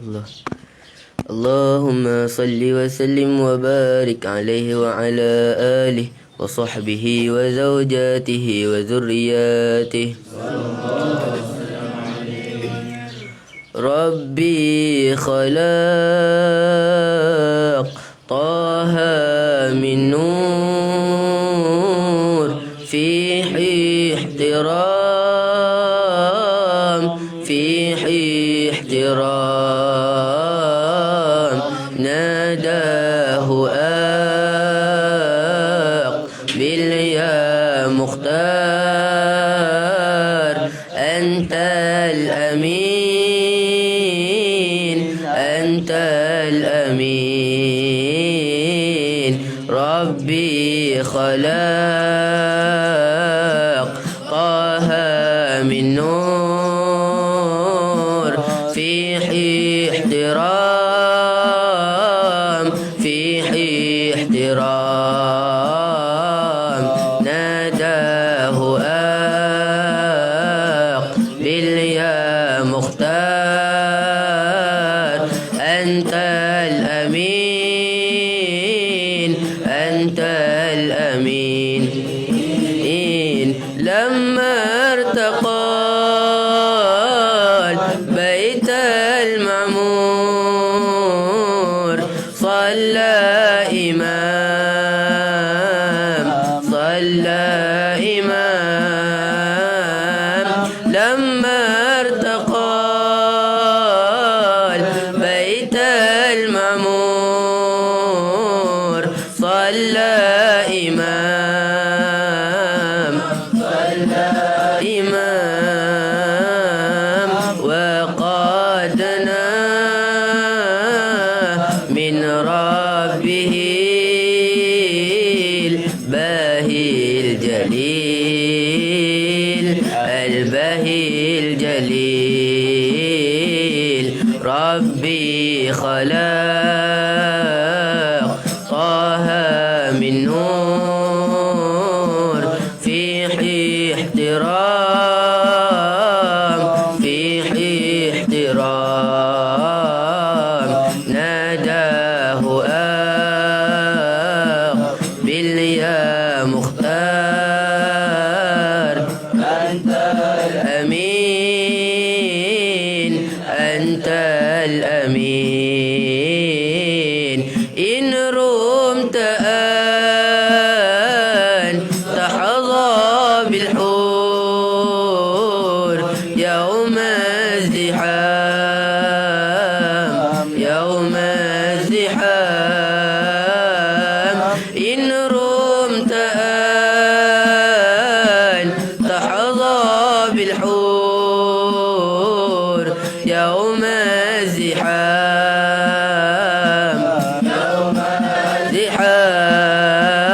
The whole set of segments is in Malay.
Allah. Allahumma salli wa sallim wa barik alaihi wa ala alihi wa sahbihi wa zawjatihi wa zurriyatihi. Rabbi khalaq Taha min nur fihi ihtiram fihi ihtiram nadahu aqbil ya mukhtar antal amin antal amin Rabbi khalaq Taha min nur fihi ihtiram fihi ihtiram nadahu aqbil ya mukhtar antal amin antal amin لما ارتقى البيت المعمور صلى إمام لما ارتقى البيت المعمور صلى إمام وقادنا من ربه الباهي الجليل ربي خلق طه من نور فيه احترام ناداه أقبل يا مختار أنت الأمين أنت الأمين إن رمت أن تحظى بالحور يوم الزحام إن رمت أن تحظى بالحور يوم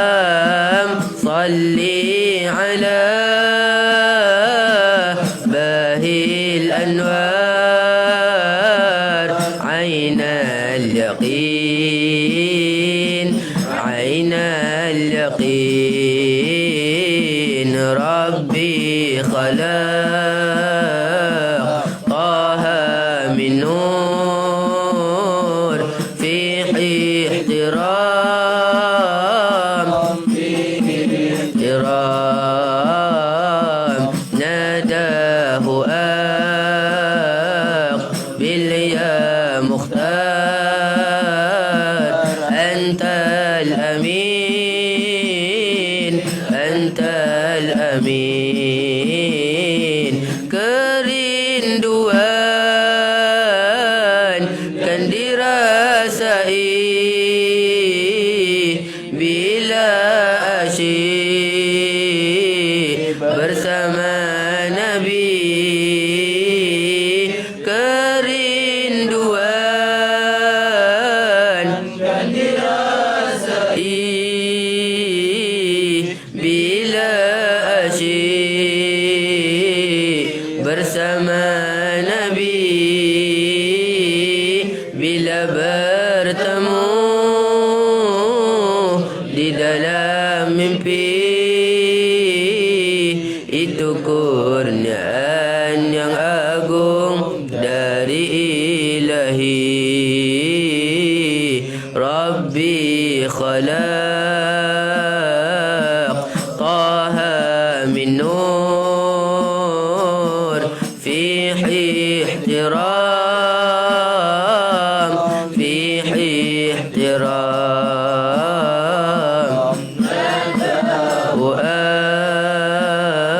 الزحام صلي على باهي الأنوار عين اليقين ربي خلق طه من نور فيه احترام ناداه أقبل يا مختار أنت الأمين أنت الأمين kerinduan kan dirasai bila asyik bersama Nabi kerinduan kan dirasai bila asyik bersama Nabi bila bertemu di dalam mimpi itu kurniaan yang agung dari Ilahi. طه من نور فيه احترام فيه احترام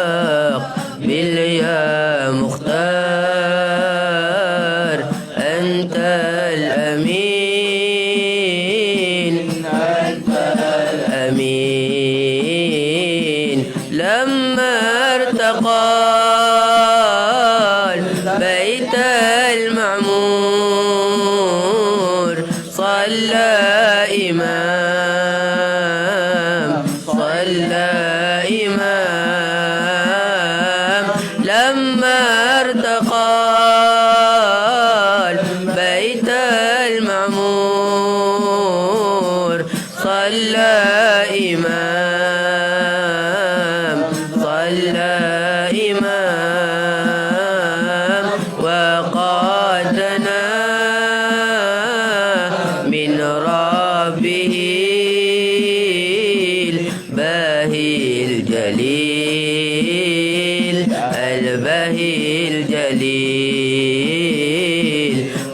وأقبل يا مختار أنت الأمين الأمين لما ارتقى البيت المعمور صلى إمام لما ارتقى البيت المعمور صلى إمام وقادنا من ربه الباهي الجليل الباهي الجليل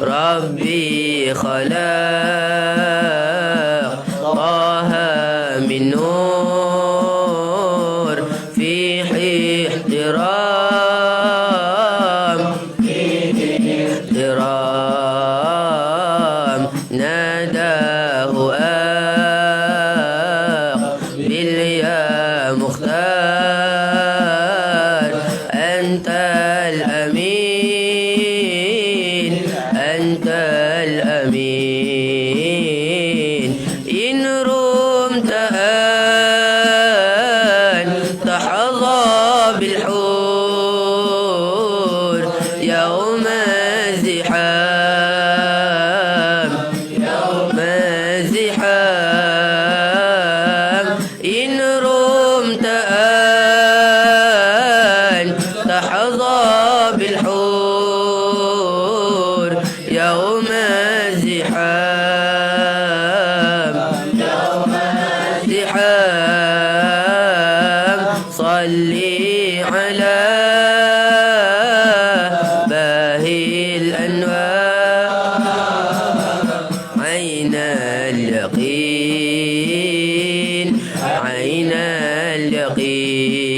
ربي خلق طه من نور فيه احترام ناداه أقبل يا مختار أنت الأمين إن رمت أن تحظى بالحور يوم الزحام إن رمت أن تحظى بالحور يوم الزحام صلي على باهي الأنوار عين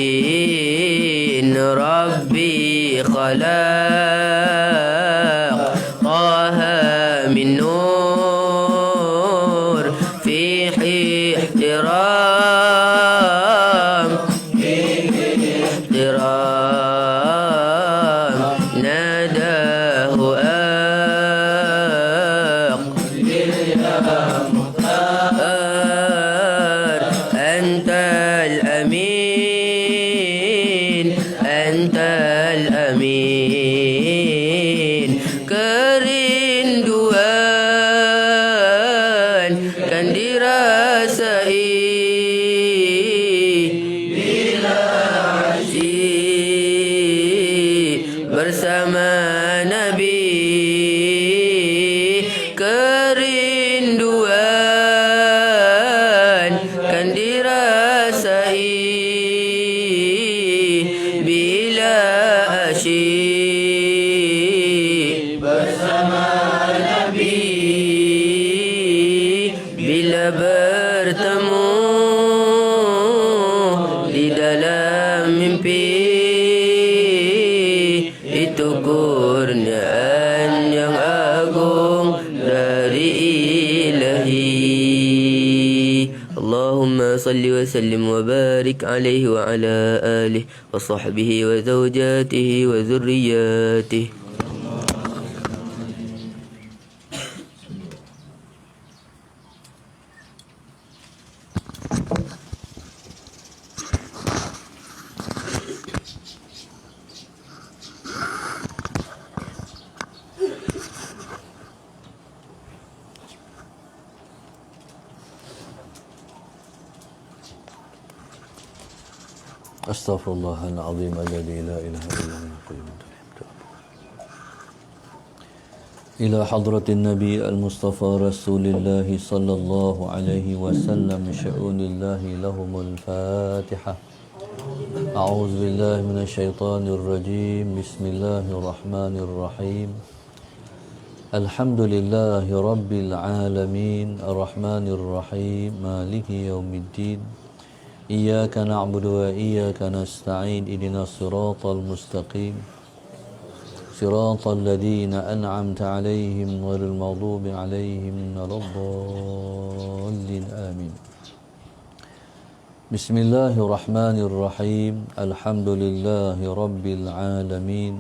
اليقين ربي خلق طه من نور فيه احترام ناداه أقبل يا مختار أنت الأمين kerinduan kan dirasai bila bersama Nabi kerinduan kan dirasai bila asyik bersama Nabi bila bertemu di dalam mimpi itu kurniaan yang agung dari Ilahi. Allahumma salli wa sallim wa barik alaihi wa ala alihi wa sahbihi wa zawjatihi wa zurriyatihi. Astaghfirullahaladzim alladzi la ilaha illa huwa al-qayyum. إلى حضرة النبي المصطفى رسول الله صلى الله عليه وسلم شؤون الله لهم الفاتحة. أعوذ بالله من الشيطان الرجيم. بسم الله الرحمن الرحيم. الحمد لله رب العالمين الرحمن الرحيم مالك يوم الدين إياك نعبد وإياك نستعين اهدنا الصراط المستقيم صراط الذين أنعمت عليهم غير المغضوب عليهم ولا الضالين آمين. بسم الله الرحمن الرحيم. الحمد لله رب العالمين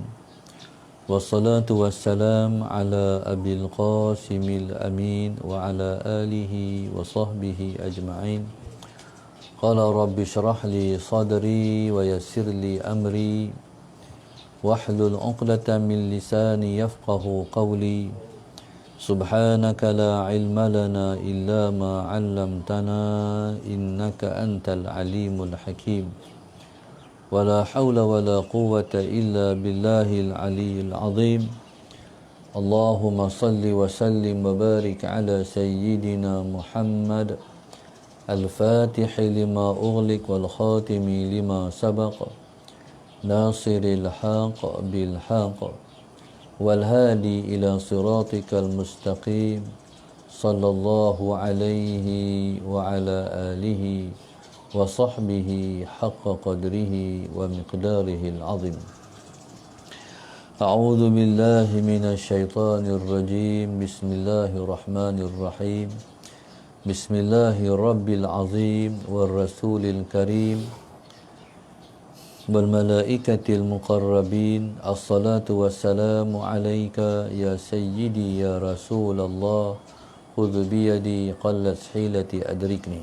والصلاة والسلام على أبي القاسم الأمين وعلى آله وصحبه أجمعين. قال رب اشرح لي صدري ويسر لي أمري واحلل عقدة من لساني يفقه قولي. سبحانك لا علم لنا إلا ما علمتنا إنك أنت العليم الحكيم. ولا حول ولا قوة إلا بالله العلي العظيم. اللهم صل وسلم وبارك على سيدنا محمد الفاتح لما أغلق والخاتم لما سبق ناصر الحق بالحق والهادي إلى صراطك المستقيم صلى الله عليه وعلى آله وصحبه حق قدره ومقداره العظيم. أعوذ بالله من الشيطان الرجيم. بسم الله الرحمن الرحيم. بسم الله الرب العظيم والرسول الكريم والملائكة المقربين. الصلاة والسلام عليك يا سيدي يا رسول الله. خذ بيدي قلت حيلتي أدركني.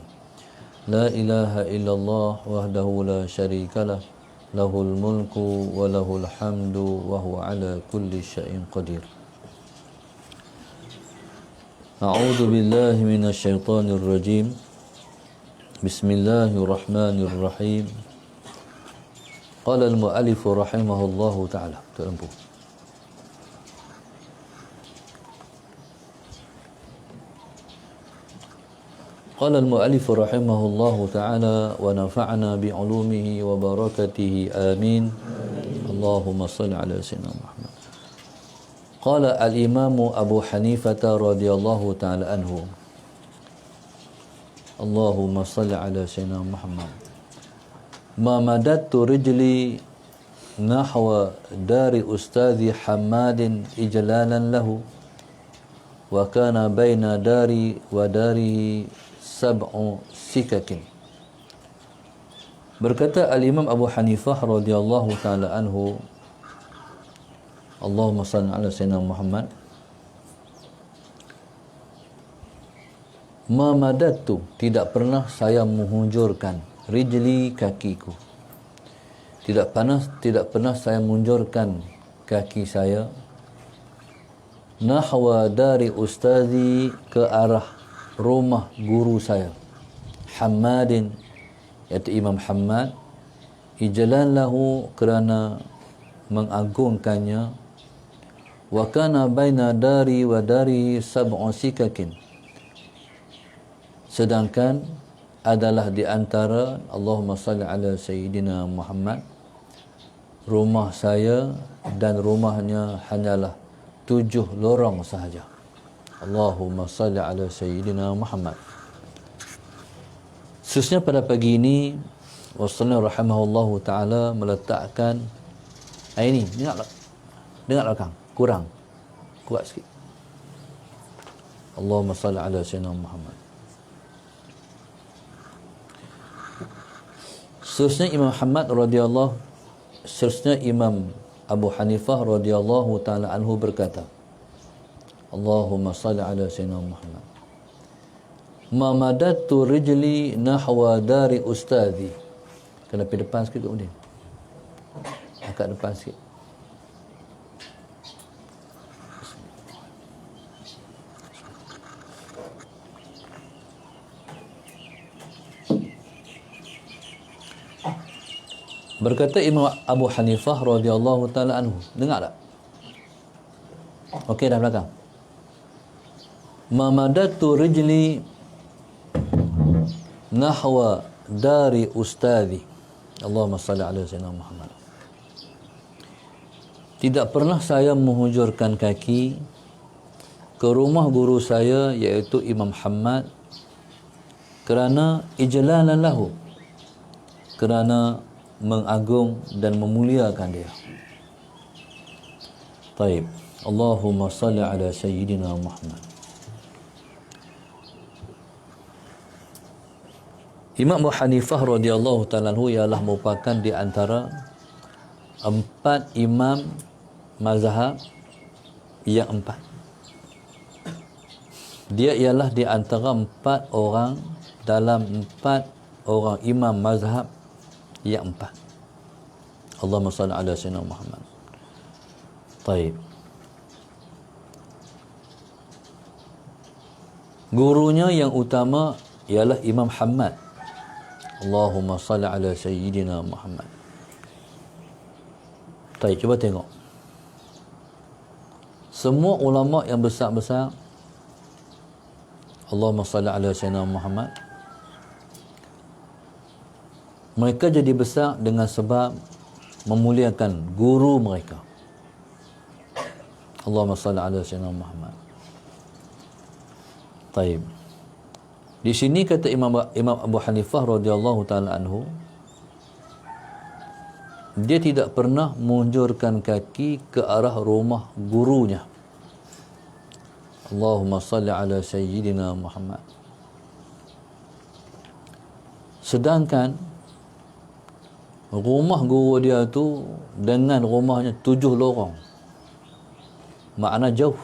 لا إله إلا الله وحده لا شريك له له الملك وله الحمد وهو على كل شيء قدير. أعوذ بالله من الشيطان الرجيم. بسم الله الرحمن الرحيم. قال المؤلف رحمه الله تعالى. قال المؤلف رحمه الله تعالى ونفعنا بعلومه وبركته آمين. اللهم صل على سيدنا محمد. قال الإمام أبو حنيفة رضي الله تعالى عنه. اللهم صل على سيدنا محمد. ما مددت رجلي نحو دار أستاذ حماد إجلالا له وكان بين داري وداره 7 سكك. Berkata Al-Imam Abu Hanifah radhiyallahu taala anhu, Allahumma salli ala sayyidina Muhammad. Ma madadtu, tidak pernah saya menghunjurkan rijli, kakiku. Tidak pernah saya menghunjurkan kaki saya nahwa dari ustazi, ke arah rumah guru saya Hammadin, iaitu Imam Hammad, ijlan lahu, kerana mengagungkannya, wa kana baina dari wa dari 7 sikakin, sedangkan adalah di antara, Allahumma salli ala sayyidina Muhammad, rumah saya dan rumahnya hanyalah 7 lorong sahaja. Allahumma salli ala sayyidina Muhammad. Khususnya pada pagi ini, Wasallam rahimahullahu ta'ala meletakkan ini, dengar belakang, kurang, kuat sikit. Allahumma salli ala sayyidina Muhammad. Seterusnya Imam Ahmad radhiyallahu, seterusnya Imam Abu Hanifah radhiyallahu taala anhu berkata, Allahumma salli ala sayyidina Muhammad. Ma madadtu rijli nahwa dari ustazi. Kena pergi depan sikit kemudian. Angkat depan sikit. Berkata Imam Abu Hanifah radhiyallahu taala anhu, dengar tak? Okey dah belakang. Mamadatu rijli nahwa dari ustadi. Allahumma salli ala sayyidina Muhammad. Tidak pernah saya menghujurkan kaki ke rumah guru saya iaitu Imam Muhammad kerana ijlalan lahu, kerana mengagung dan memuliakan dia. Taib. Allahumma salli ala sayyidina Muhammad. Imam Abu Hanifah radhiyallahu ta'ala anhu ialah merupakan di antara 4 imam mazhab yang 4. Dia ialah di antara 4 orang dalam 4 orang imam mazhab yang 4. Allahumma salli ala sayyidina Muhammad. Taib. Gurunya yang utama ialah Imam Muhammad. Allahumma salli ala sayyidina Muhammad. Taib, cuba tengok. Semua ulama yang besar-besar, Allahumma salli ala sayyidina Muhammad, mereka jadi besar dengan sebab memuliakan guru mereka. Allahumma salli ala sayyidina Muhammad. Taib. Di sini kata Imam Abu Hanifah radhiyallahu taala anhu, dia tidak pernah menunjurkan kaki ke arah rumah gurunya. Allahumma salli ala sayyidina Muhammad. Sedangkan rumah guru dia tu dengan rumahnya 7 lorong. Makna jauh.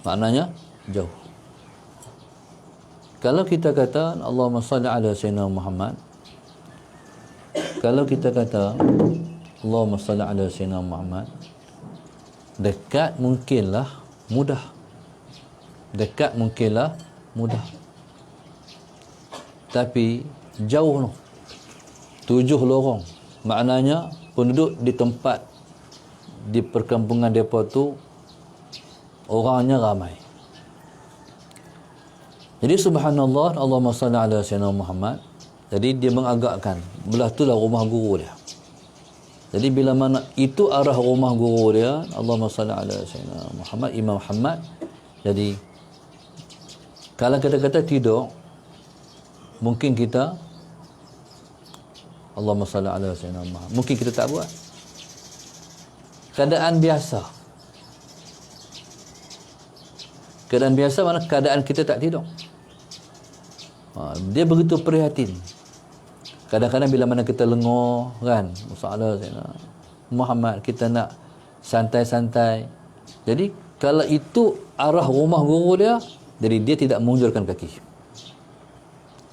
Maknanya jauh. Kalau kita kata Allahumma salli ala sayyidina Muhammad, kalau kita kata Allahumma salli ala sayyidina Muhammad, dekat mungkinlah mudah. Dekat mungkinlah mudah. Tapi jauh, 7 lorong. Maknanya penduduk di tempat, di perkampungan mereka tu orangnya ramai. Jadi subhanallah, Allahumma salli ala sayyidina Muhammad. Jadi dia mengagakkan belah itulah rumah guru dia. Jadi bila mana itu arah rumah guru dia, Allahumma salli ala sayyidina Muhammad, Imam Muhammad. Jadi kalau kita kata tidak, mungkin kita Allahumma salli ala sayyidina Muhammad, mungkin kita tak buat. Keadaan biasa. Keadaan biasa mana keadaan kita tak tidur. Dia begitu prihatin. Kadang-kadang bila mana kita lengah kan, masalah Muhammad, kita nak santai-santai. Jadi kalau itu arah rumah guru dia, jadi dia tidak mengunjurkan kaki.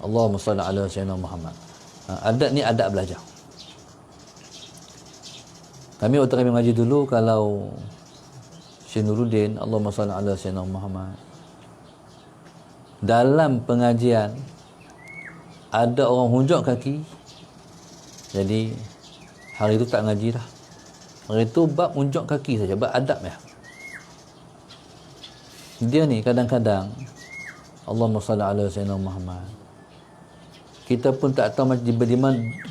Allahumma salli ala sayyidina Muhammad. Adab ni adab belajar. Kami waktu kami mengaji dulu, kalau Syekh Nuruddin, Allahumma salli ala sayyidina Muhammad, dalam pengajian ada orang hunjuk kaki, jadi hari itu tak ngaji dah. Hari itu bab hunjuk kaki saja, bab adab ya. Dia ni kadang-kadang Allahumma salli ala sayyidina Muhammad, kita pun tak tahu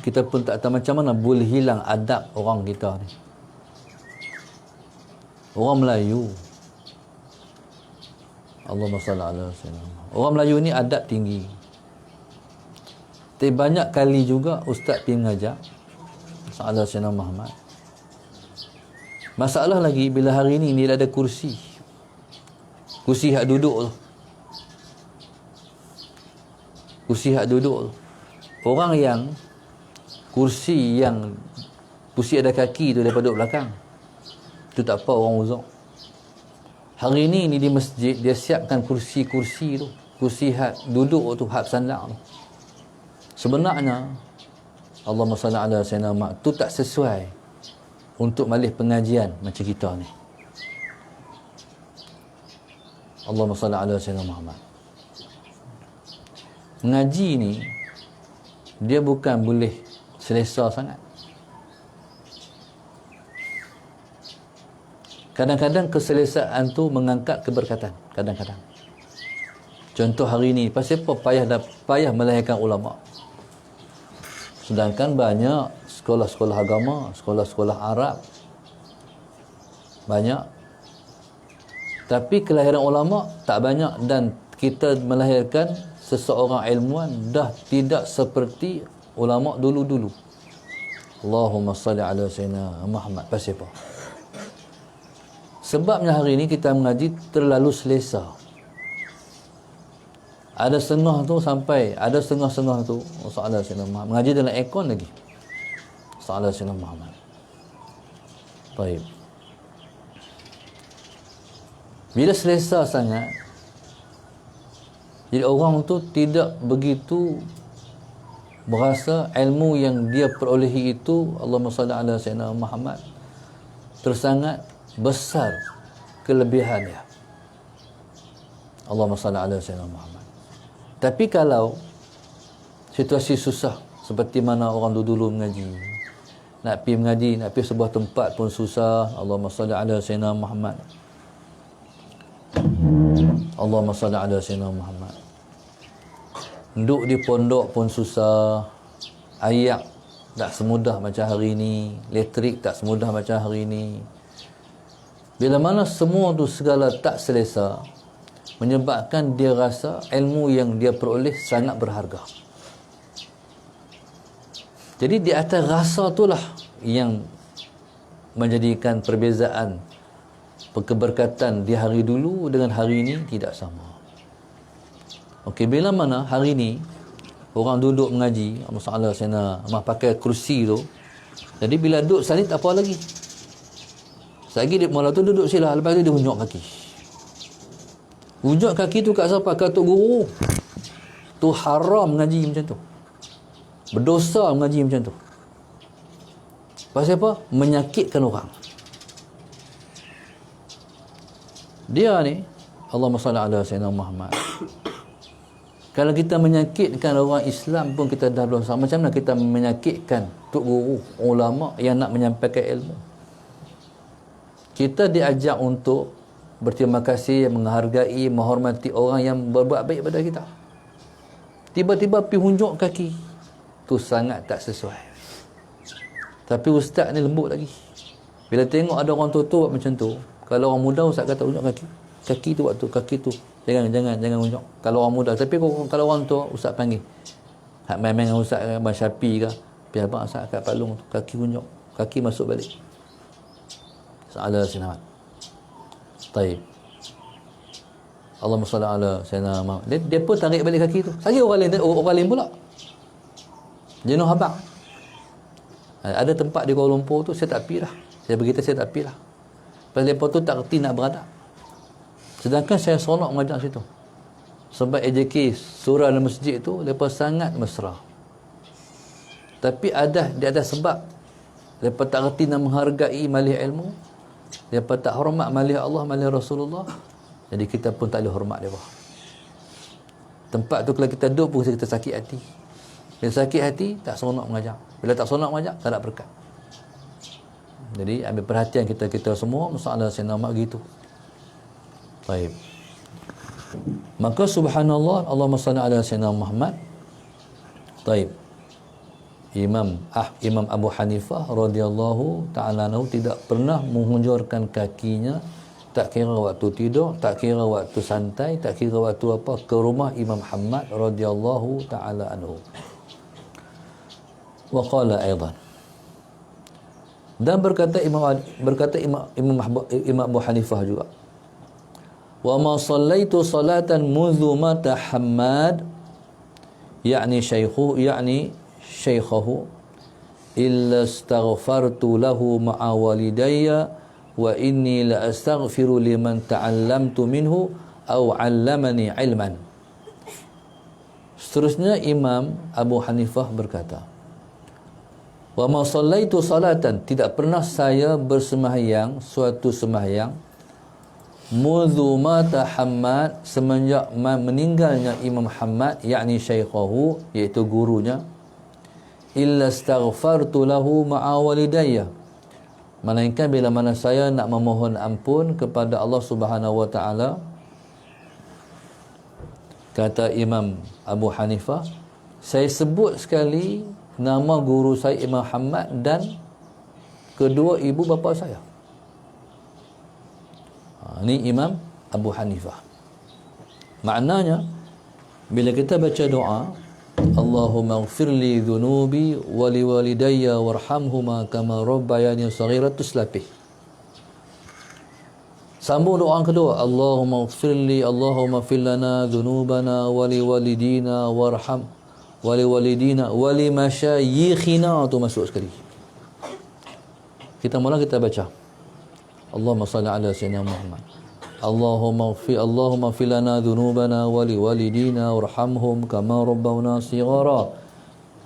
kita pun tak tahu macam mana boleh hilang adab orang kita ni. Orang Melayu, Allahumma salli ala sayyidina Muhammad, orang Melayu ni adab tinggi. Tapi banyak kali juga ustaz pergi mengajar masalah sayyidina Muhammad. Masalah lagi bila hari ni dia ada kursi hak duduk tu. Kursi hak duduk tu. Orang yang kursi ada kaki tu daripada belakang, tu tak apa orang uzur. Hari ni di masjid dia siapkan kursi-kursi tu, kursi hak duduk tu, hak sandak tu. Sebenarnya Allahumma salli ala sayyidina Muhammad tu tak sesuai untuk majlis pengajian macam kita ni. Allahumma salli ala sayyidina Muhammad. Mengaji ni dia bukan boleh selesa sangat. Kadang-kadang keselesaan tu mengangkat keberkatan. Kadang-kadang Contoh hari ni, pasal apa payah melahirkan ulama? Sedangkan banyak sekolah-sekolah agama, sekolah-sekolah Arab, banyak. Tapi kelahiran ulama tak banyak, dan kita melahirkan seseorang ilmuwan dah tidak seperti ulama dulu-dulu. Allahumma salli ala sayyidina Muhammad. Pasal apa? Sebabnya hari ini kita mengaji terlalu selesa. Ada setengah tu sampai, ada setengah-setengah tu Salah Sayyidina Muhammad mengaji dalam aircon lagi. Salah Sayyidina Muhammad. Baik. Bila selesa sangat, jadi orang tu tidak begitu berasa ilmu yang dia perolehi itu, Allahumma salli ala Sayyidina Muhammad, tersangat besar kelebihannya. Allahumma salli ala Sayyidina Muhammad. Tapi kalau situasi susah, seperti mana orang dulu mengaji, nak pergi mengaji, nak pergi sebuah tempat pun susah, Allahumma salli ala Sayyidina Muhammad. Allahumma salli ala Sayyidina Muhammad. Duduk di pondok pun susah, ayak tak semudah macam hari ni, elektrik tak semudah macam hari ni. Bila mana semua tu segala tak selesa, menyebabkan dia rasa ilmu yang dia peroleh sangat berharga. Jadi di atas rasa itulah yang menjadikan perbezaan keberkatan di hari dulu dengan hari ini tidak sama. Okey, bila mana hari ini orang duduk mengaji, masalah sana pakai kerusi tu, jadi bila duduk salib tak apa lagi. Lagi dia mula tu duduk sila, lepas tu dia unjuk kaki. Unjuk kaki tu kat siapa? Kat tok guru. Tu haram mengaji macam tu. Berdosa mengaji macam tu. Pasal apa? Menyakitkan orang. Dia ni, Allahumma salli ala Sayyidina Muhammad. Kalau kita menyakitkan orang Islam pun kita dah berdosa. Macam mana kita menyakitkan tok guru, ulama yang nak menyampaikan ilmu? Kita diajak untuk berterima kasih, menghargai, menghormati orang yang berbuat baik pada kita. Tiba-tiba pergi hunjuk kaki. Tu sangat tak sesuai. Tapi ustaz ni lembut lagi. Bila tengok ada orang tua buat macam tu, kalau orang muda ustaz kata hunjuk kaki. Kaki tu waktu, kaki tu. Jangan hunjuk. Kalau orang muda. Tapi kalau orang tua, ustaz panggil. Hak main-main dengan ustaz Abang Syafi ke, pergi abang ustaz kat palung tu, kaki hunjuk. Kaki masuk balik. Ala Sayyidina Taib. Allahumma salli ala Sayyidina Muhammad. Dia pun tarik balik kaki tu. Saya orang lain pula. Jenuh habaq. Ada tempat di Kuala Lumpur tu saya tak pergi dah. Saya beritahu saya tak pergi dah. Pasal depa tu tak reti nak beradab. Sedangkan saya seronok mengajar situ. Sebab AJK surah dalam masjid tu depa sangat mesra. Tapi dia ada sebab. Depa tak reti nak menghargai malih ilmu. Depa tak hormat malih Allah, malih Rasulullah. Jadi kita pun tak boleh hormat depa. Tempat tu kalau kita duduk pun kita sakit hati. Bila sakit hati, tak seronok mengajar. Bila tak seronok mengajar, tak ada berkat. Jadi ambil perhatian kita semua, masalah Sayyidina Muhammad gitu. Baik. Maka subhanallah, Allahumma salli ala Sayyidina Muhammad. Baik. Imam Abu Hanifah radhiyallahu ta'ala anhu tidak pernah menghunjurkan kakinya, tak kira waktu tidur, tak kira waktu santai, tak kira waktu apa, ke rumah Imam Muhammad radhiyallahu ta'ala anhu. Wa qala aidan, dan berkata Imam Abu Hanifah juga, wa ma sallaitu salatan mundu mata Hammad, yakni syaikhahu illa astaghfartu lahu ma'a walidayya wa inni la astaghfiru liman ta'allamtu minhu aw 'allamani ilman. Seterusnya Imam Abu Hanifah berkata, wa ma sallaitu salatan, tidak pernah saya bersembahyang suatu sembahyang, mundu mata Hammad, semenjak meninggalnya Imam Muhammad, yakni syaikhahu, iaitu gurunya, illa astaghfartu lahu ma'a walidayya, melainkan bila mana saya nak memohon ampun kepada Allah Subhanahu wa taala Kata Imam Abu Hanifah, saya sebut sekali nama guru saya Imam Ahmad dan kedua ibu bapa saya. Ini Imam Abu Hanifah. Maknanya, bila kita baca doa, Allahumma ighfirli dhunubi wa liwalidayya warhamhuma kama rabbayani saghira, tu selapih. Sambung doa kedua, Allahumma ighfirli, Allahumma fir lana dhunubana wa liwalidina warham wa liwalidina wa limasyayikhina, tu masuk sekali. Kita mula kita baca Allahumma salli ala sayyidina Muhammad. Allahumma fir lana dhunubana wa liwalidina warhamhum kama rabbawna shighara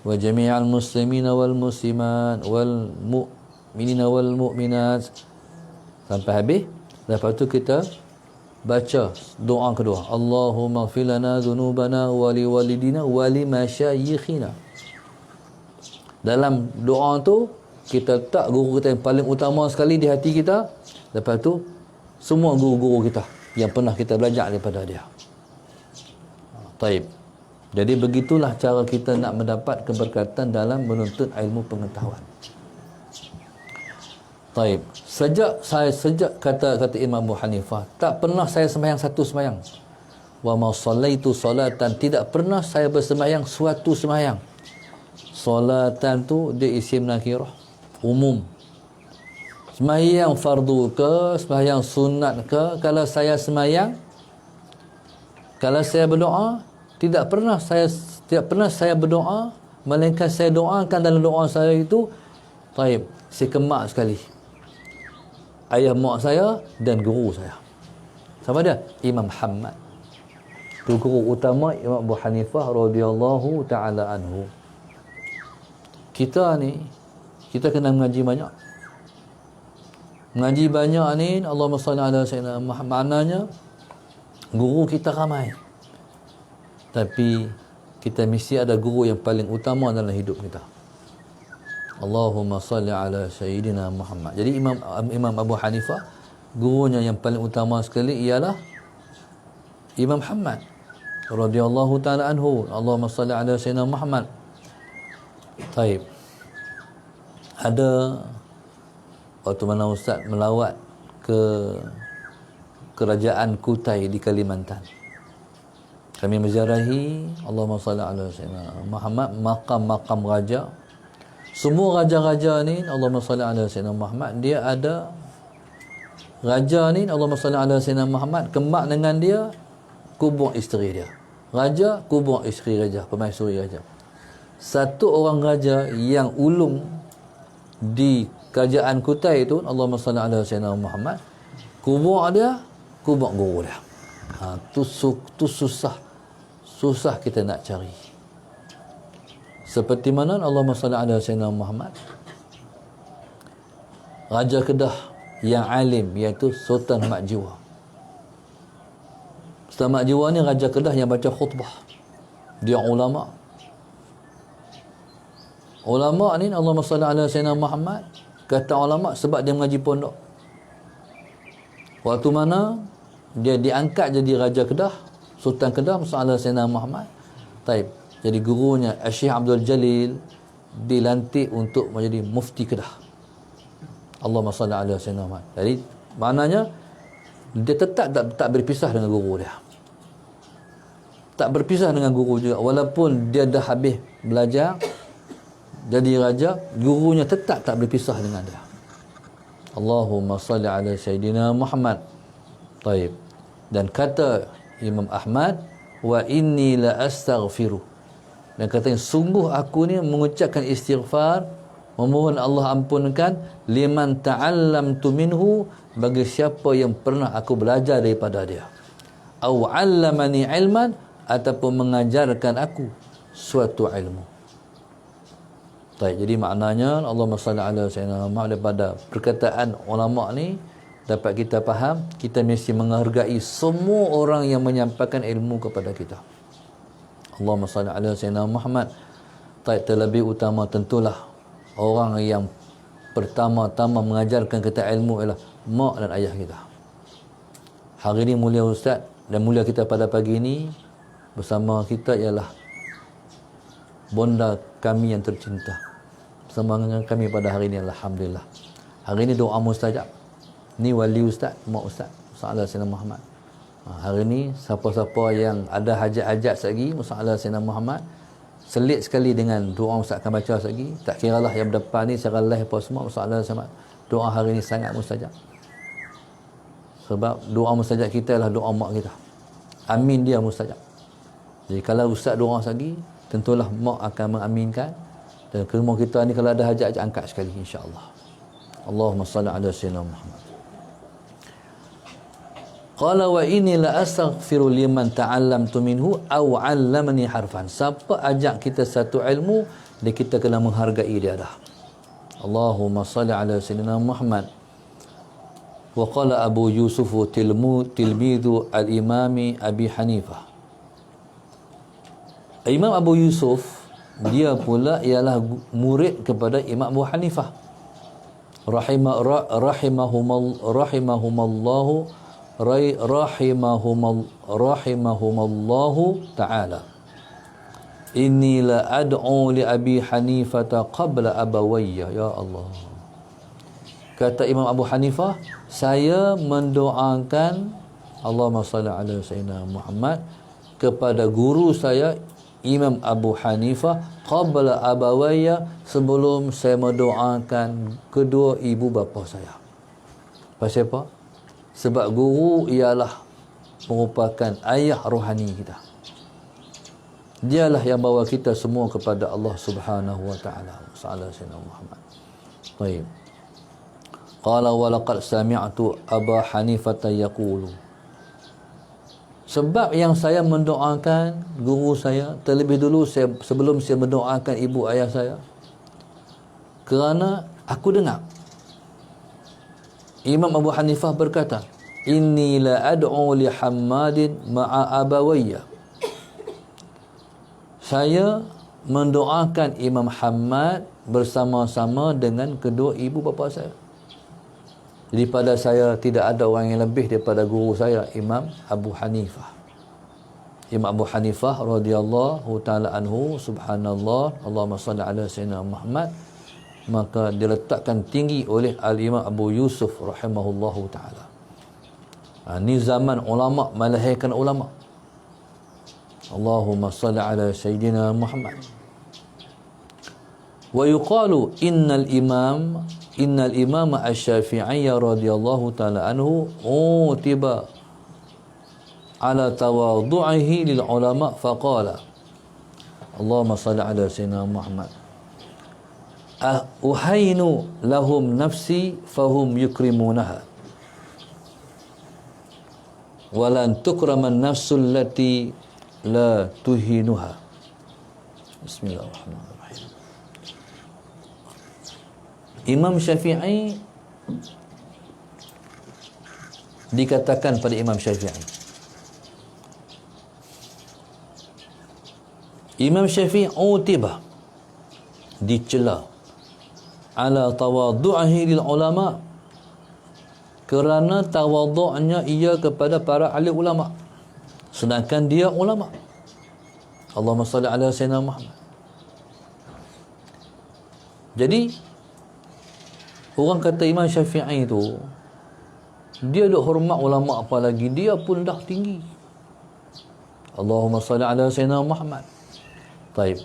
wa jami'al muslimina wal muslimat wal mu'minina wal mu'minat, sampai habis. Lepas tu kita baca doa kedua, Allahumma fir lana dhunubana wa liwalidina wa limasyayikhina. Dalam doa tu kita letak guru kita yang paling utama sekali di hati kita. Lepas tu semua guru-guru kita yang pernah kita belajar daripada dia. Taib. Jadi begitulah cara kita nak mendapat keberkatan dalam menuntut ilmu pengetahuan. Taib. Sejak kata Imam Abu Hanifah, tak pernah saya sembahyang satu sembahyang. Wa ma sallaitu salatan, tidak pernah saya bersembahyang suatu sembahyang. Salatan tu dia isim nakirah, umum. Sembahyang fardu ke, sembahyang sunat ke, kalau saya sembahyang, kalau saya berdoa, tidak pernah saya berdoa melainkan saya doakan dalam doa saya itu, taib, saya kemak sekali ayah mak saya dan guru saya. Siapa dia? Imam Ahmad. Itu guru utama Imam Abu Hanifah radhiyallahu taala anhu. Kita kena mengaji banyak. Mengaji banyak ni, Allahumma salli ala sayyidina Muhammad, maknanya guru kita ramai, tapi kita mesti ada guru yang paling utama dalam hidup kita. Allahumma salli ala sayyidina Muhammad. Jadi Imam Abu Hanifah, gurunya yang paling utama sekali ialah Imam Ahmad radhiyallahu taala anhu. Allahumma salli ala sayyidina Muhammad. Taib. Ada waktu mana Ustaz melawat ke kerajaan Kutai di Kalimantan, kami menziarahi, Allahumma salli ala sayyidina Muhammad, makam-makam raja. Semua raja-raja ni, Allahumma salli ala sayyidina Muhammad, dia ada raja ni, Allahumma salli ala sayyidina Muhammad, kembang dengan dia kubur isteri dia. Raja kubur isteri raja, permaisuri raja. Satu orang raja yang ulung di kerajaan Kutai itu, Allahumma salli ala sayyidina Muhammad, kubur dia, kubur guru dia. Tu susah kita nak cari. Seperti mana Allahumma salli ala sayyidina Muhammad, Raja Kedah yang alim, iaitu Sultan Mak Jiwa. Sultan Mak Jiwa ni Raja Kedah yang baca khutbah. Dia ulama. Ulama ni, Allahumma salli ala sayyidina Muhammad, kata ulama sebab dia mengaji pondok. Waktu mana dia diangkat jadi Raja Kedah, Sultan Kedah, Sallallahu Alaihi Wasallam Muhammad, taib, jadi gurunya Syekh Abdul Jalil dilantik untuk menjadi mufti Kedah. Allahumma salli ala sayyidina Muhammad. Jadi maknanya dia tetap tak berpisah dengan guru dia. Tak berpisah dengan guru juga, walaupun dia dah habis belajar jadi raja, gurunya tetap tak berpisah dengan dia. Allahumma salli ala sayyidina Muhammad. Taib. Dan kata Imam Ahmad, wa inni la astaghfiru. Dan katanya, sungguh aku ni mengucapkan istighfar, memohon Allah ampunkan, liman ta'allamtu minhu, bagi siapa yang pernah aku belajar daripada dia. Au 'allamani ilman, ataupun mengajarkan aku suatu ilmu. Baik, jadi maknanya Allahumma salli ala sayyidina Muhammad, daripada perkataan ulama ni dapat kita faham, kita mesti menghargai semua orang yang menyampaikan ilmu kepada kita. Allahumma salli ala sayyidina Muhammad. Baik, terlebih utama tentulah orang yang pertama-tama mengajarkan kita ilmu ialah mak dan ayah kita. Hari ini mulia Ustaz dan mulia kita pada pagi ini, bersama kita ialah bonda kami yang tercinta. Bersama dengan kami pada hari ini, alhamdulillah. Hari ini doa mustajab. Ni wali ustaz, mak ustaz Musa Sayyidina Muhammad. Hari ni siapa-siapa yang ada hajat-hajat lagi Musa Sayyidina Muhammad, selit sekali dengan doa ustaz akan baca lagi. Tak kiralah yang berdepan ni secara live apa semua, Musa Sayyidina doa hari ni sangat mustajab. Sebab doa mustajab kita adalah doa mak kita. Amin dia mustajab. Jadi kalau ustaz doa lagi, tentulah mak akan mengaminkan. Dan ke rumah kita ni kalau ada hajat-hajat, angkat sekali insya-Allah. Allahumma salli ala sayyidina Muhammad. Qala wa inni la astaghfiru liman ta'allamtu minhu aw 'allamani harfan. Siapa ajak kita satu ilmu, dia kita kena menghargai dia dah. Allahumma salli ala sayyidina Muhammad. Wa qala Abu Yusuf tilmidu al-Imami Abi Hanifah. Imam Abu Yusuf dia pula ialah murid kepada Imam Abu Hanifah. Rahimahumallahu ta'ala. Inni la ad'u li Abi Hanifah qabla abawayya. Ya Allah. Kata Imam Abu Hanifah, saya mendoakan Allahumma salli ala sayyidina Muhammad kepada guru saya Imam Abu Hanifah qabla abawayya, sebelum saya mendoakan kedua ibu bapa saya. Pasal apa? Sebab guru ialah merupakan ayah rohani kita. Dialah yang bawa kita semua kepada Allah Subhanahu wa taala. Sallallahu alaihi Muhammad. Baik. Qala wa laqad sami'tu Aba Hanifah yaqulu. Sebab yang saya mendoakan guru saya terlebih dulu, sebelum saya mendoakan ibu ayah saya, kerana aku dengar Imam Abu Hanifah berkata, inni la ad'u li Hammadin ma'a abawayya. Saya mendoakan Imam Hammad bersama-sama dengan kedua ibu bapa saya. Jadi pada saya tidak ada orang yang lebih daripada guru saya Imam Abu Hanifah. Imam Abu Hanifah radhiyallahu taala anhu, subhanallah, Allahumma salli ala sayyidina Muhammad, maka diletakkan tinggi oleh Al-Imam Abu Yusuf rahimahullahu taala. Ini zaman ulama melahirkan ulama. Allahumma salli ala sayyidina Muhammad. Wa yuqalu innal imam Asy-Syafi'i radhiyallahu taala anhu utiba ala tawadhu'ihi lil ulama faqala Allahumma salli ala sayyidina Muhammad uhaynu lahum nafsi fahum yukrimunaha walan tukraman nafsul lati la tuhinuha. Bismillahirrahmanirrahim. Imam Syafi'i, dikatakan pada Imam Syafi'i, Imam Syafi'i utiba, dicela, ala tawadhu'ihi lil ulama, kerana tawadhu'nya ia kepada para ahli ulama, sedangkan dia ulama. Allahumma salli ala sayyidina Muhammad. Jadi orang kata Imam Syafi'i tu, dia duk hormat ulama, apalagi dia pun dah tinggi. Allahumma salli ala sayyidina Muhammad. Taib.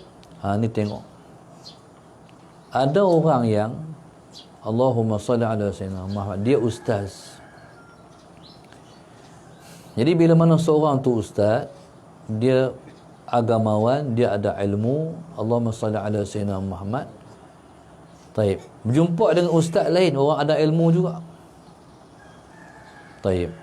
Ni tengok. Ada orang yang Allahumma salli ala sayyidina Muhammad, dia ustaz. Jadi bila mana seorang tu ustaz, dia agamawan, dia ada ilmu, Allahumma salli ala sayyidina Muhammad. Taib. Berjumpa dengan ustaz lain, orang ada ilmu juga. Taib.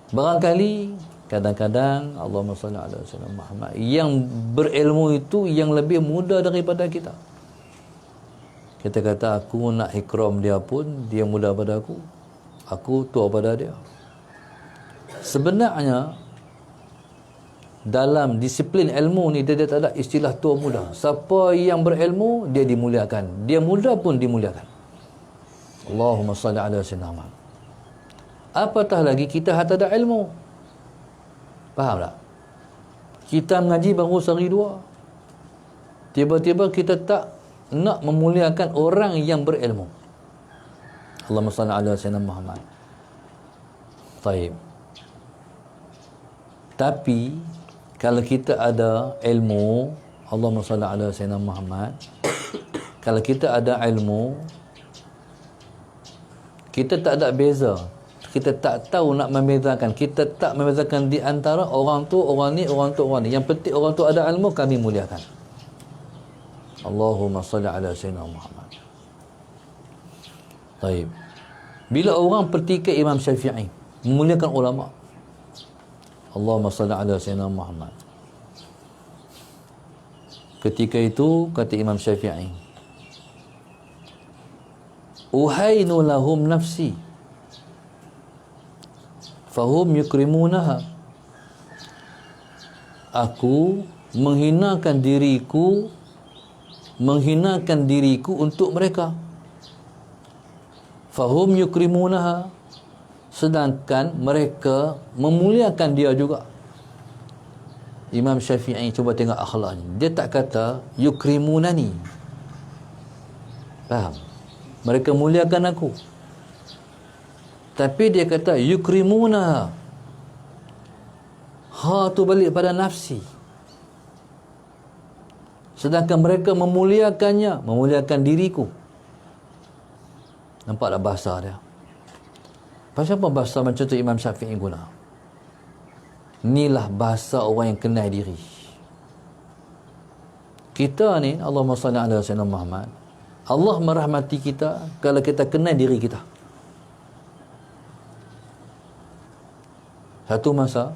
Barangkali kadang-kadang Allahumma salli ala sayyidina Muhammad, yang berilmu itu yang lebih muda daripada kita. Kita kata aku nak ikram dia pun, dia muda pada aku tua pada dia. Sebenarnya dalam disiplin ilmu ni dia tak ada istilah tua muda. Siapa yang berilmu dia dimuliakan, dia muda pun dimuliakan. Allahumma salli ala sayyidina Muhammad. Apatah lagi kita tak ada ilmu. Faham tak? Kita mengaji baru sehari dua, tiba-tiba kita tak nak memuliakan orang yang berilmu. Allahumma salli ala sayyidina Muhammad. Taib. Tapi kalau kita ada ilmu, Allahumma salli ala sayyidina Muhammad. Kalau kita ada ilmu, kita tak ada beza. Kita tak tahu nak membezakan. Kita tak membezakan di antara orang tu, orang ni, orang tu, orang ni. Yang penting orang tu ada ilmu, kami muliakan. Allahumma salli ala sayyidina Muhammad. Baik. Bila orang pertikai Imam Syafi'i, memuliakan ulama, Allahumma salli ala sayyidina Muhammad. Ketika itu kata Imam Syafi'i, uhainu lahum nafsi fahum yukrimunaha. Aku menghinakan diriku untuk mereka. Fahum yukrimunaha, sedangkan mereka memuliakan dia juga. Imam Syafi'i cuba tengok akhlaknya. Dia tak kata yukrimunani. Faham? Mereka muliakan aku. Tapi dia kata yukrimuna. Ha tu balik pada nafsi. Sedangkan mereka memuliakannya, memuliakan diriku. Nampak tak bahasa dia? Pasal apa bahasa macam tu Imam Syafi'i guna? Inilah bahasa orang yang kenal diri. Kita ni, Allahumma salli ala sayyidina Muhammad, Allah merahmati kita kalau kita kenal diri kita. Satu masa,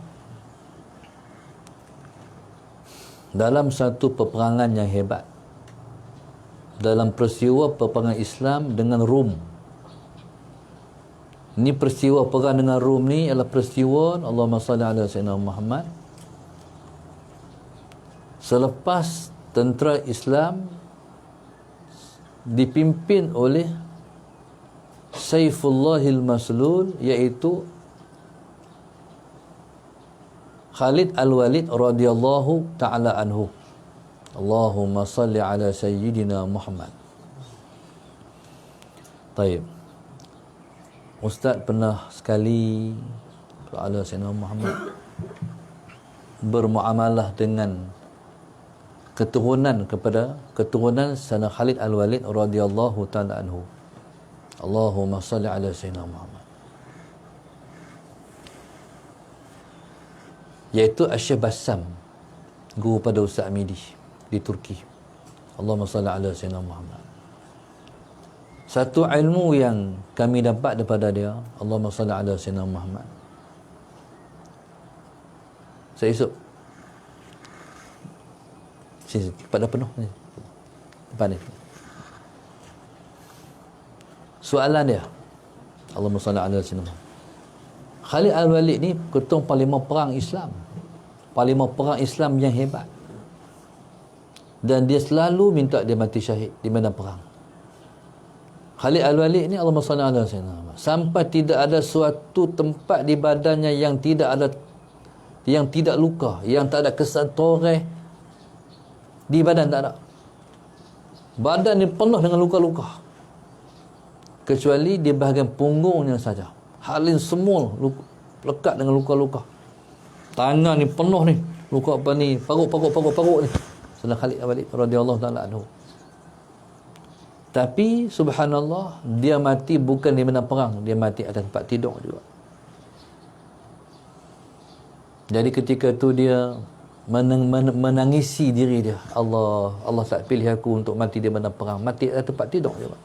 dalam satu peperangan yang hebat, dalam peristiwa peperangan Islam dengan Rom. Ini peristiwa perang dengan Rom ni adalah peristiwa, Allahumma salli ala sayyidina Muhammad, selepas tentera Islam dipimpin oleh Saifullahil Maslul, iaitu Khalid Al-Walid radhiyallahu ta'ala anhu. Allahumma salli ala sayyidina Muhammad. Taib. Ustaz pernah sekali ala sayyidina Muhammad bermuamalah dengan keturunan Sayyidina Khalid Al-Walid radhiyallahu ta'ala anhu. Allahumma salli ala sayyidina Muhammad. Iaitu Syekh Bassam, guru pada Ustaz Amidi di Turki. Allahumma salli ala sayyidina Muhammad. Satu ilmu yang kami dapat daripada dia, Allahumma salli ala sayyidina Muhammad. Saya esok sini, pada penuh ni. Depan ni. Soalan dia, Allahumma salli ala sayyidina Muhammad. Khalid Al-Walid ni ketua panglima perang Islam. Panglima perang Islam yang hebat. Dan dia selalu minta dia mati syahid di medan perang. Khalid Al-Walid ni, Allahumma salli ala sayyidina Muhammad, sampai tidak ada suatu tempat di badannya yang tidak luka, yang tak ada kesan toreh di badan, tak ada. Badan ni penuh dengan luka-luka, kecuali di bahagian punggungnya saja. Halin semua lekat dengan luka-luka. Tangan ni penuh ni luka, apa ni, paruk ni. Sayyidina Khalid Al-Walid radhiyallahu ta'ala anhu. Tapi subhanallah, dia mati bukan di medan perang, dia mati atas tempat tidur juga. Jadi ketika tu dia menangisi diri dia. Allah tak pilih aku untuk mati di medan perang, mati atas tempat tidur juga.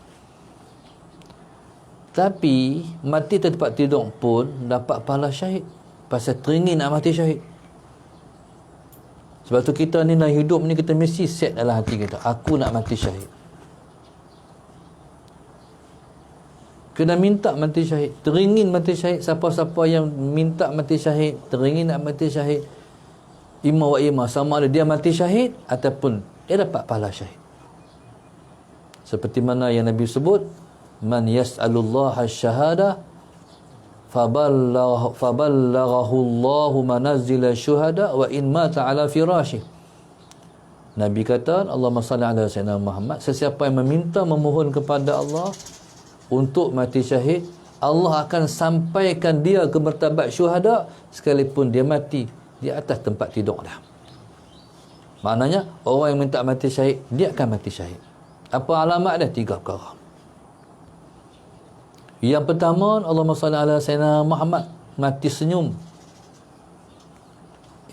Tapi mati di tempat tidur pun dapat pahala syahid, pasal teringin nak mati syahid. Sebab tu kita ni nak hidup ni, kita mesti set dalam hati kita, aku nak mati syahid. Kena minta mati syahid, teringin mati syahid. Siapa-siapa yang minta mati syahid, teringin nak mati syahid, ima wa ima, sama ada dia mati syahid ataupun dia dapat pahala syahid. Seperti mana yang Nabi sebut, man yas'alullaha syahada faballaghahu Allahu manazila syuhada wa in mata ala firashi. Nabi kata, Allahumma salli ala sayyidina Muhammad, sesiapa yang meminta memohon kepada Allah untuk mati syahid, Allah akan sampaikan dia ke martabat syuhada sekalipun dia mati di atas tempat tidur dah. Maknanya orang yang minta mati syahid, dia akan mati syahid. Apa alamat dia? 3 perkara. Yang pertama, Allahumma salli ala sayyidina Muhammad, mati senyum.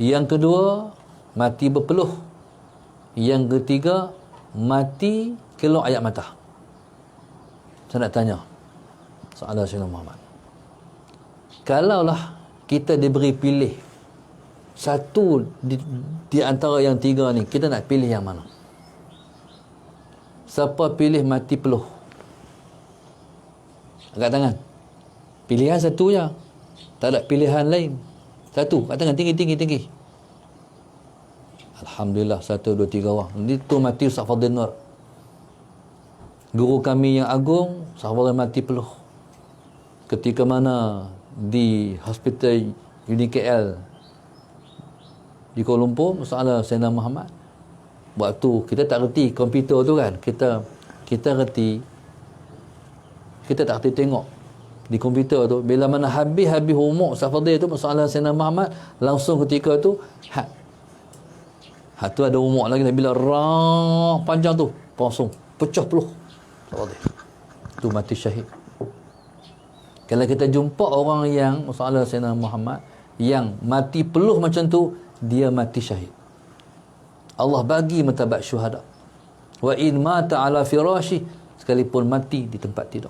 Yang kedua, mati berpeluh. Yang ketiga, mati keluar air mata. Saya nak tanya soalan Sayyidina Muhammad, kalaulah kita diberi pilih satu di antara yang 3 ni, kita nak pilih yang mana? Siapa pilih mati peluh? Angkat tangan. Pilihan satu je, tak ada pilihan lain. Satu, angkat tangan, tinggi. Alhamdulillah, 1, 2, 3 orang. Itu mati Ustaz Fadil Nur, guru kami yang agung. Ustaz Fadil mati peluh ketika mana di hospital UniKL di Kuala Lumpur, masalah Sayyidina Muhammad. Waktu kita tak reti komputer tu kan, kita reti, kita tak reti tengok di komputer tu. Bila mana habis umur Ustaz Fadil tu masalah Sayyidina Muhammad, langsung ketika tu tu ada umur lagi. Bila panjang tu langsung pecah peluh Ustaz Fadil tu, mati syahid. Kalau kita jumpa orang yang masalah Sayyidina Muhammad yang mati peluh macam tu, dia mati syahid. Allah bagi martabat syuhada. Wa in mata ala firashi, sekalipun mati di tempat tidur.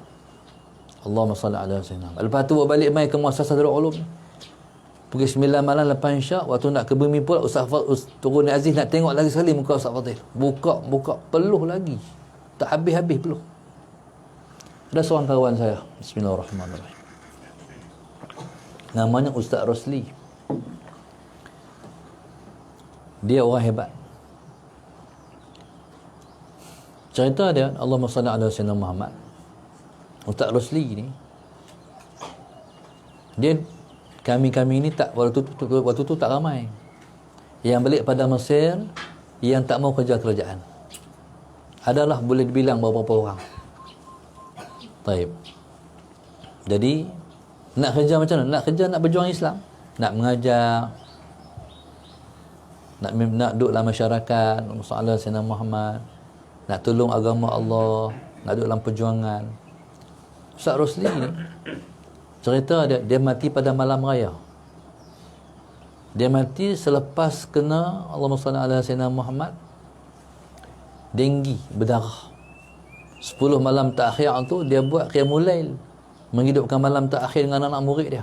Allahumma salli ala sayyidina. Lepas tu balik mai ke Muassasah Darul Ulum. Pukul 9 malam lepas Isyak, waktu nak ke Bumi pula, Ustaz Turun Aziz nak tengok lagi sekali muka Ustaz Fadil. Buka peluh lagi. Tak habis-habis peluh. Ada seorang kawan saya, bismillahirrahmanirrahim, namanya Ustaz Rosli. Dia orang hebat. Cerita dia, Allahumma salli ala sayyidina Muhammad, Ustaz Rosli ni, dia kami ni tak waktu tu tak ramai. Yang balik pada Mesir, yang tak mau kerja kerajaan adalah boleh dibilang beberapa orang. Baik. Jadi nak kerja macam mana? Nak kerja, nak berjuang Islam, nak mengajar, nak duduk dalam masyarakat, masalah Sayyidina Muhammad, nak tolong agama Allah, nak duduk dalam perjuangan. Ustaz Rosli ni cerita dia mati pada malam raya. Dia mati selepas kena, Allahumma salli ala Sayyidina Muhammad, denggi, berdarah. 10 malam terakhir tu dia buat qiyamul lail, menghidupkan malam terakhir dengan anak murid dia.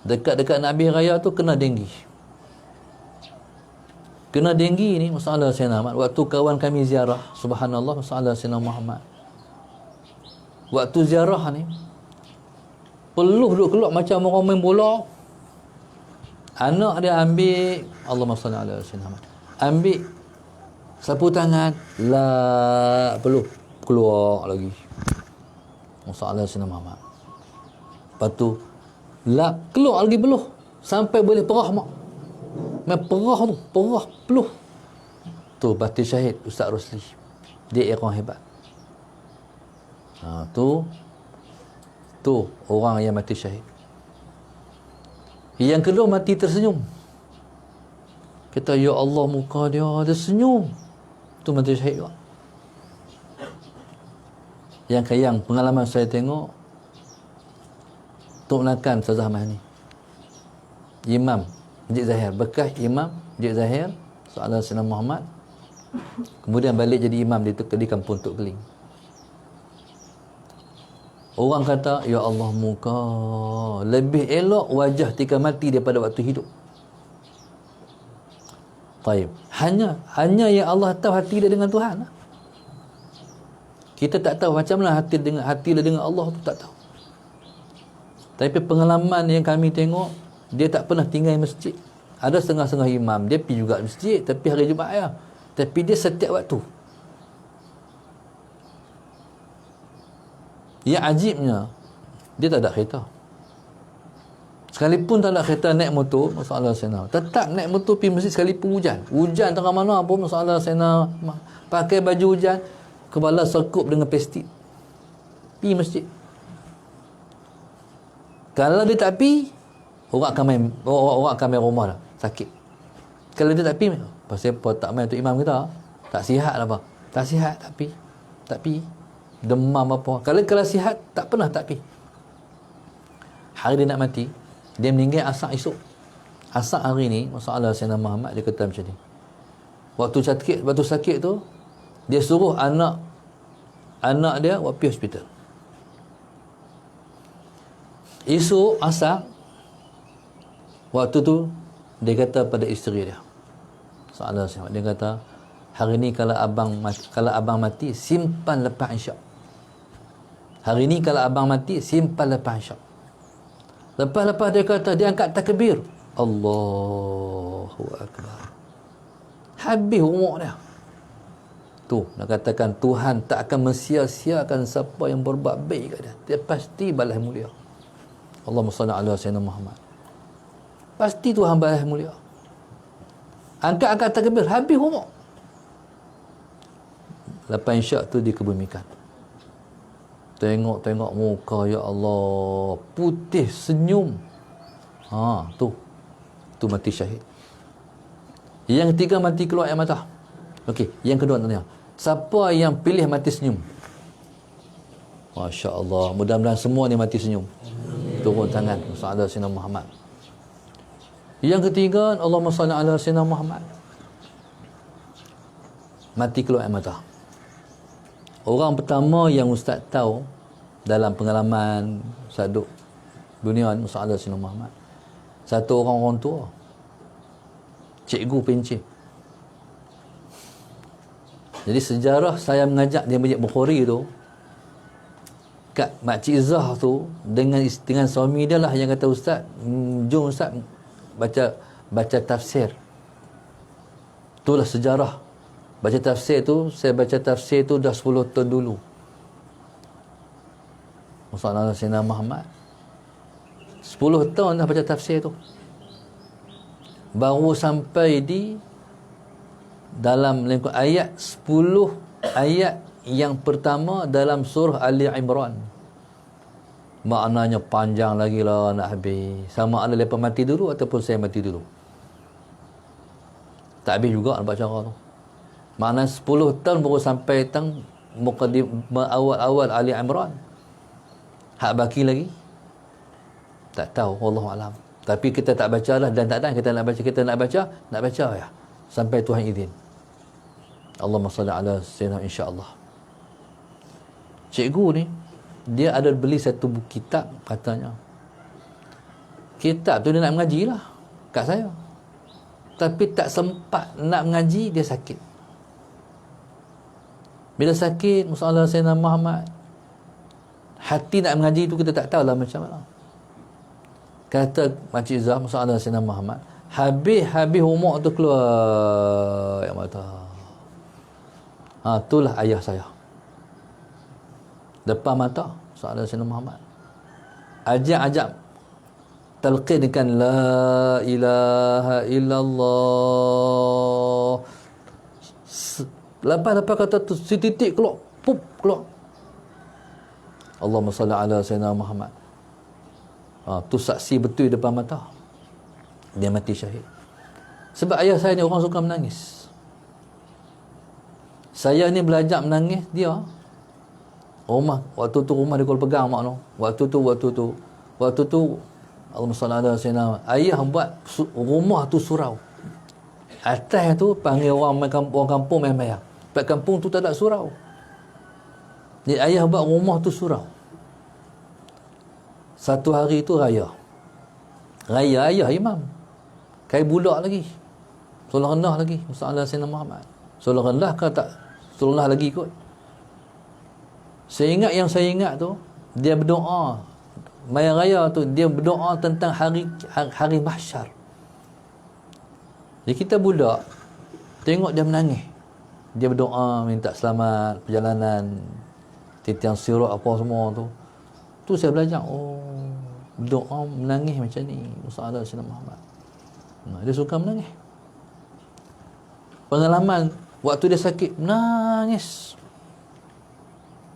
Dekat-dekat nak habis raya tu kena denggi. Kena denggi ni masalah Sayyidina Muhammad. Waktu kawan kami ziarah, subhanallah, masalah Sayyidina Muhammad, waktu ziarah ni peluh duk keluar macam orang main bola. Anak dia ambil, Allahumma salli ala Sayyidina Muhammad, ambil sapu tangan, peluh keluar lagi. Masalah Sayyidina Muhammad. Lepas tu keluar lagi peluh sampai boleh perah mak. Perah peluh tu, mati syahid Ustaz Rosli. Dia orang hebat. Tu orang yang mati syahid. Yang kedua, mati tersenyum. Kita, ya Allah, muka dia ada senyum, tu mati syahid juga. Yang pengalaman saya tengok Tok Nakan Ustaz Ahmad ni, Imam Masjid Zahir, bekas Imam Masjid Zahir soalan Sayyidina Muhammad, kemudian balik jadi imam di kampung Tok Keling. Orang kata, ya Allah, muka lebih elok wajah ketika mati daripada waktu hidup. Taib. Hanya yang Allah tahu hati dia dengan Tuhan. Kita tak tahu macam mana hati dia dengan Allah tu, tak tahu. Tapi pengalaman yang kami tengok, dia tak pernah tinggal masjid. Ada setengah-setengah imam, dia pergi juga masjid, tapi hari Jumaat ya. Tapi dia setiap waktu. Yang ajibnya, dia tak ada kereta. Sekalipun tak nak kereta, naik motor, masalah Sayyidina. Tetap naik motor pergi masjid sekalipun hujan. Hujan tengah mana pun, masalah Sayyidina. Pakai baju hujan, kepala sekup dengan plastik. Pergi masjid. Kalau dia tak pergi, orang akan main rumah dah. Sakit. Kalau dia tak pergi, pasal apa tak main untuk imam kita? Tak sihat lah apa? Tak sihat, tak pergi. Tak pergi. Demam apa. Kalau sihat, tak pernah tak pergi. Hari dia nak mati, dia meninggal asak esok. Asak hari ni, masalah Sayyidina Muhammad, dia kata macam ni. Waktu sakit tu, dia suruh anak dia buat pergi hospital. Esok asak, waktu tu dia kata pada isteri dia, soalan saya, dia kata, hari ni kalau abang mati, simpan lepas isyak. Hari ni kalau abang mati, simpan lepas isyak. Lepas dia kata, dia angkat takbir, Allahu Akbar. Habis umur dia. Tu nak katakan Tuhan tak akan mensia-siakan siapa yang berbuat baik kat dia. Dia pasti balas mulia. Allahumma salli ala sayyidina Muhammad. Pasti Tuhan balas mulia. Angkat takbir, habis umur. Lepas isyak tu dikebumikan. Tengok muka, ya Allah, putih senyum. Tu mati syahid. Yang ketiga mati keluar air mata. Okey, yang kedua tanya, siapa yang pilih mati senyum? Masya Allah, mudah-mudahan semua ni mati senyum. Turun tangan, sallallahu alaihi wasallam Muhammad. Yang ketiga, Allahumma salli ala sayyidina Muhammad. Mati keluar air mata. Orang pertama yang Ustaz tahu dalam pengalaman saduk dunia ni, sallallahu alaihi wasallam Muhammad, satu orang tua, cikgu pencik. Jadi sejarah saya mengajak dia Masjid Bukhari tu, kat Makcik Zah tu, dengan suami dia lah yang kata, Ustaz, jom Ustaz baca tafsir. Itulah sejarah. Baca tafsir tu, saya baca tafsir tu dah 10 tahun dulu. Masalah Sayyidina Muhammad 10 tahun dah baca tafsir tu. Baru sampai di dalam lingkup ayat 10 ayat yang pertama dalam surah Ali Imran. Maknanya panjang lagi lah, nak habis. Sama ada lepas mati dulu ataupun saya mati dulu. Tak habis juga nak baca tu. Maknanya 10 tahun baru sampai tang awal-awal Ali Imran. Hak baki lagi tak tahu, wallahualam. Tapi kita tak baca lah, dan tak ada kita nak baca ya, sampai Tuhan izin. Allahumma salli ala sayyidina, insya-Allah. Cikgu ni dia ada beli satu buku kitab, katanya kitab tu dia nak mengaji lah kat saya, tapi tak sempat nak mengaji, dia sakit. Bila sakit, masalah Sayyidina Muhammad, hati nak mengaji tu kita tak tahulah macam mana. Kata Makcik Zah, masalah Sayyidina Muhammad, habis umur tu keluar air mata. Itulah ayah saya. Depan mata, masalah Sayyidina Muhammad. Ajak talqinkan la ilaha illallah. Lepas kata tu, titik keluar, pup, keluar. Allahumma salli ala sayyidina Muhammad. Tu saksi betul depan mata. Dia mati syahid. Sebab ayah saya ni orang suka menangis. Saya ni belajar menangis, dia waktu tu rumah dia kalau pegang mak tu. Waktu tu Allahumma salli ala sayyidina, ayah buat rumah tu surau. Atas tu panggil orang kampung main bayar. Sebab kampung tu tak ada surau. Jadi ayah buat rumah tu surau. Satu hari tu raya ayah imam. Kai budak lagi. Solat rendah lagi. Masalah Sayyidina Muhammad. Solat rendah ke tak? Solat rendah lagi kot. Saya ingat tu, dia berdoa. Maya raya tu, dia berdoa tentang hari mahsyar. Jadi kita budak, tengok dia menangis. Dia berdoa, minta selamat perjalanan, titian sirat apa semua tu. Tu saya belajar, doa menangis macam ni masalah Sayyidina Muhammad. Dia suka menangis. Pengalaman waktu dia sakit menangis.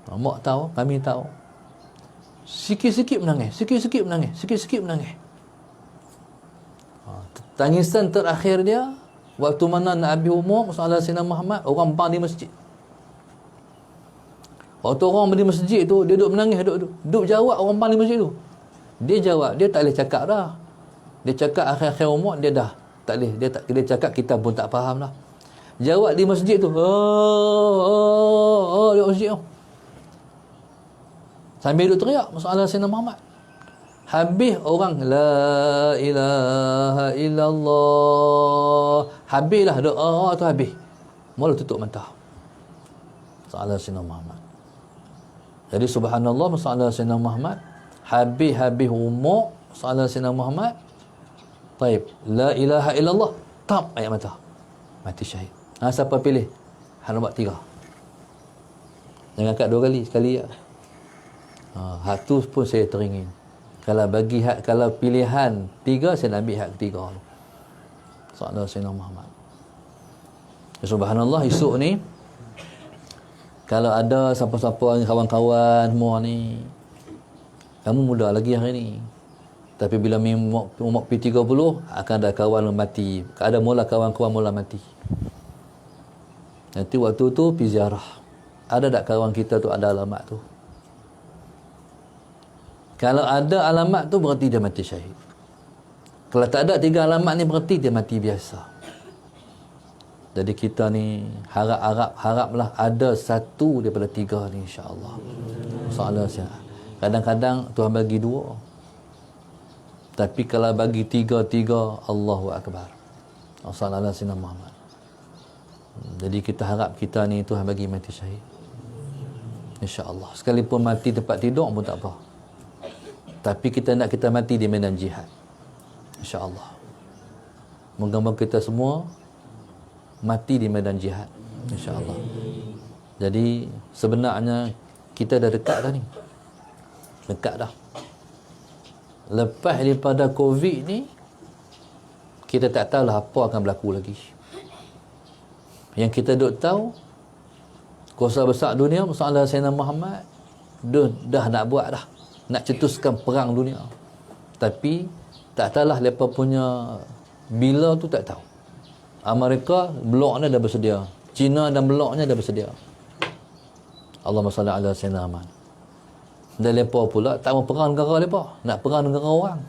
Mak tahu, kami tahu. Sikit-sikit menangis, sikit-sikit menangis, sikit-sikit menangis. Tangisan terakhir dia waktu mana nak habis umur masalah Sayyidina Muhammad, orang bang di masjid. Waktu orang di masjid tu, dia duduk menangis, duduk jawab orang bang di masjid tu. Dia jawab, dia tak boleh cakap dah. Dia cakap akhir-akhir umur dia dah tak boleh, dia cakap kita pun tak faham lah. Jawab di masjid tu, di masjid tu. Sambil duduk teriak masalah Sayyidina Muhammad. Habis orang la ilaha illallah. Habislah doa tu habis. Mula tutup mata. Masalah Sayyidina Muhammad. Jadi subhanallah masalah Sayyidina Muhammad. Habis umur masalah Sayyidina Muhammad. Taib. La ilaha illallah. Tap ayat mata. Mati syahid. Siapa pilih? Nombor 3. Jangan kat 2 kali. Sekali ya. Hak tu pun saya teringin. Kalau bagi hak, kalau pilihan 3, saya nak ambil hak ketiga. Sahabat Sayyidina Muhammad. Subhanallah, esok ni kalau ada siapa-siapa kawan-kawan semua ni, kamu muda lagi hari ni. Tapi bila umur P30 akan ada kawan mati. Ada mula kawan-kawan mula mati. Nanti waktu tu pergi ziarah. Ada tak kawan kita tu ada alamat tu? Kalau ada alamat tu berarti dia mati syahid. Kalau tak ada 3 alamat ni berarti dia mati biasa. Jadi kita ni haraplah ada satu daripada 3 ni insya-Allah. Soalan kadang-kadang Tuhan bagi 2. Tapi kalau bagi 3, Allahu akbar. Sallallahu alaihi Muhammad. Jadi kita harap kita ni Tuhan bagi mati syahid. Insya-Allah. Sekalipun mati tempat tidur pun tak apa. Tapi kita nak kita mati di medan jihad. InsyaAllah. Moga-moga kita semua mati di medan jihad. InsyaAllah. Jadi sebenarnya kita dah dekat dah ni. Dekat dah. Lepas daripada COVID ni, kita tak tahulah apa akan berlaku lagi. Yang kita duk tahu, kuasa besar dunia, masalah Sayyidina Muhammad, dah nak buat dah. Nak cetuskan perang dunia. Tapi tak tahulah mereka punya bila tu tak tahu. Amerika bloknya dah bersedia, China dan bloknya dah bersedia. Allahumma salli ala sayyidina Muhammad. Dan mereka pula tak mau perang negara mereka, nak perang negara orang.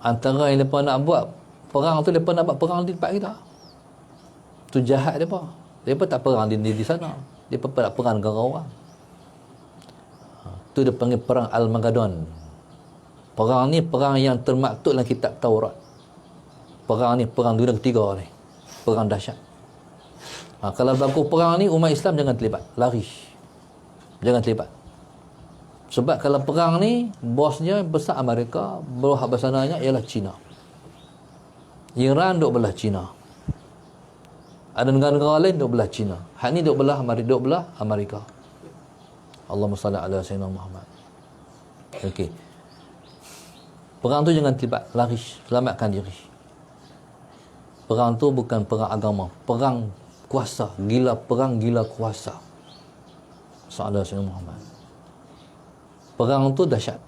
Antara yang mereka nak buat perang tu, mereka nak buat perang di tempat kita. Tu jahat mereka. Mereka tak perang di sana. Mereka nak perang negara orang. Itu dia panggil perang Al-Magadon. Perang ni perang yang termaktub dalam kitab Taurat. Perang ni perang dunia ketiga ni. Perang dahsyat. Kalau berlaku perang ni, umat Islam jangan terlibat. Lari. Jangan terlibat. Sebab kalau perang ni, bosnya besar Amerika, berhak bersananya ialah China. Iran duk belah China. Ada negara-negara lain duk belah China. Hak ni duk belah Amerika. Allahumma salli ala sayyidina Muhammad. Okey. Perang tu jangan terlibat, lari, selamatkan diri. Perang tu bukan perang agama, perang kuasa, gila kuasa. Sallallahu alaihi Muhammad. Perang tu dahsyat.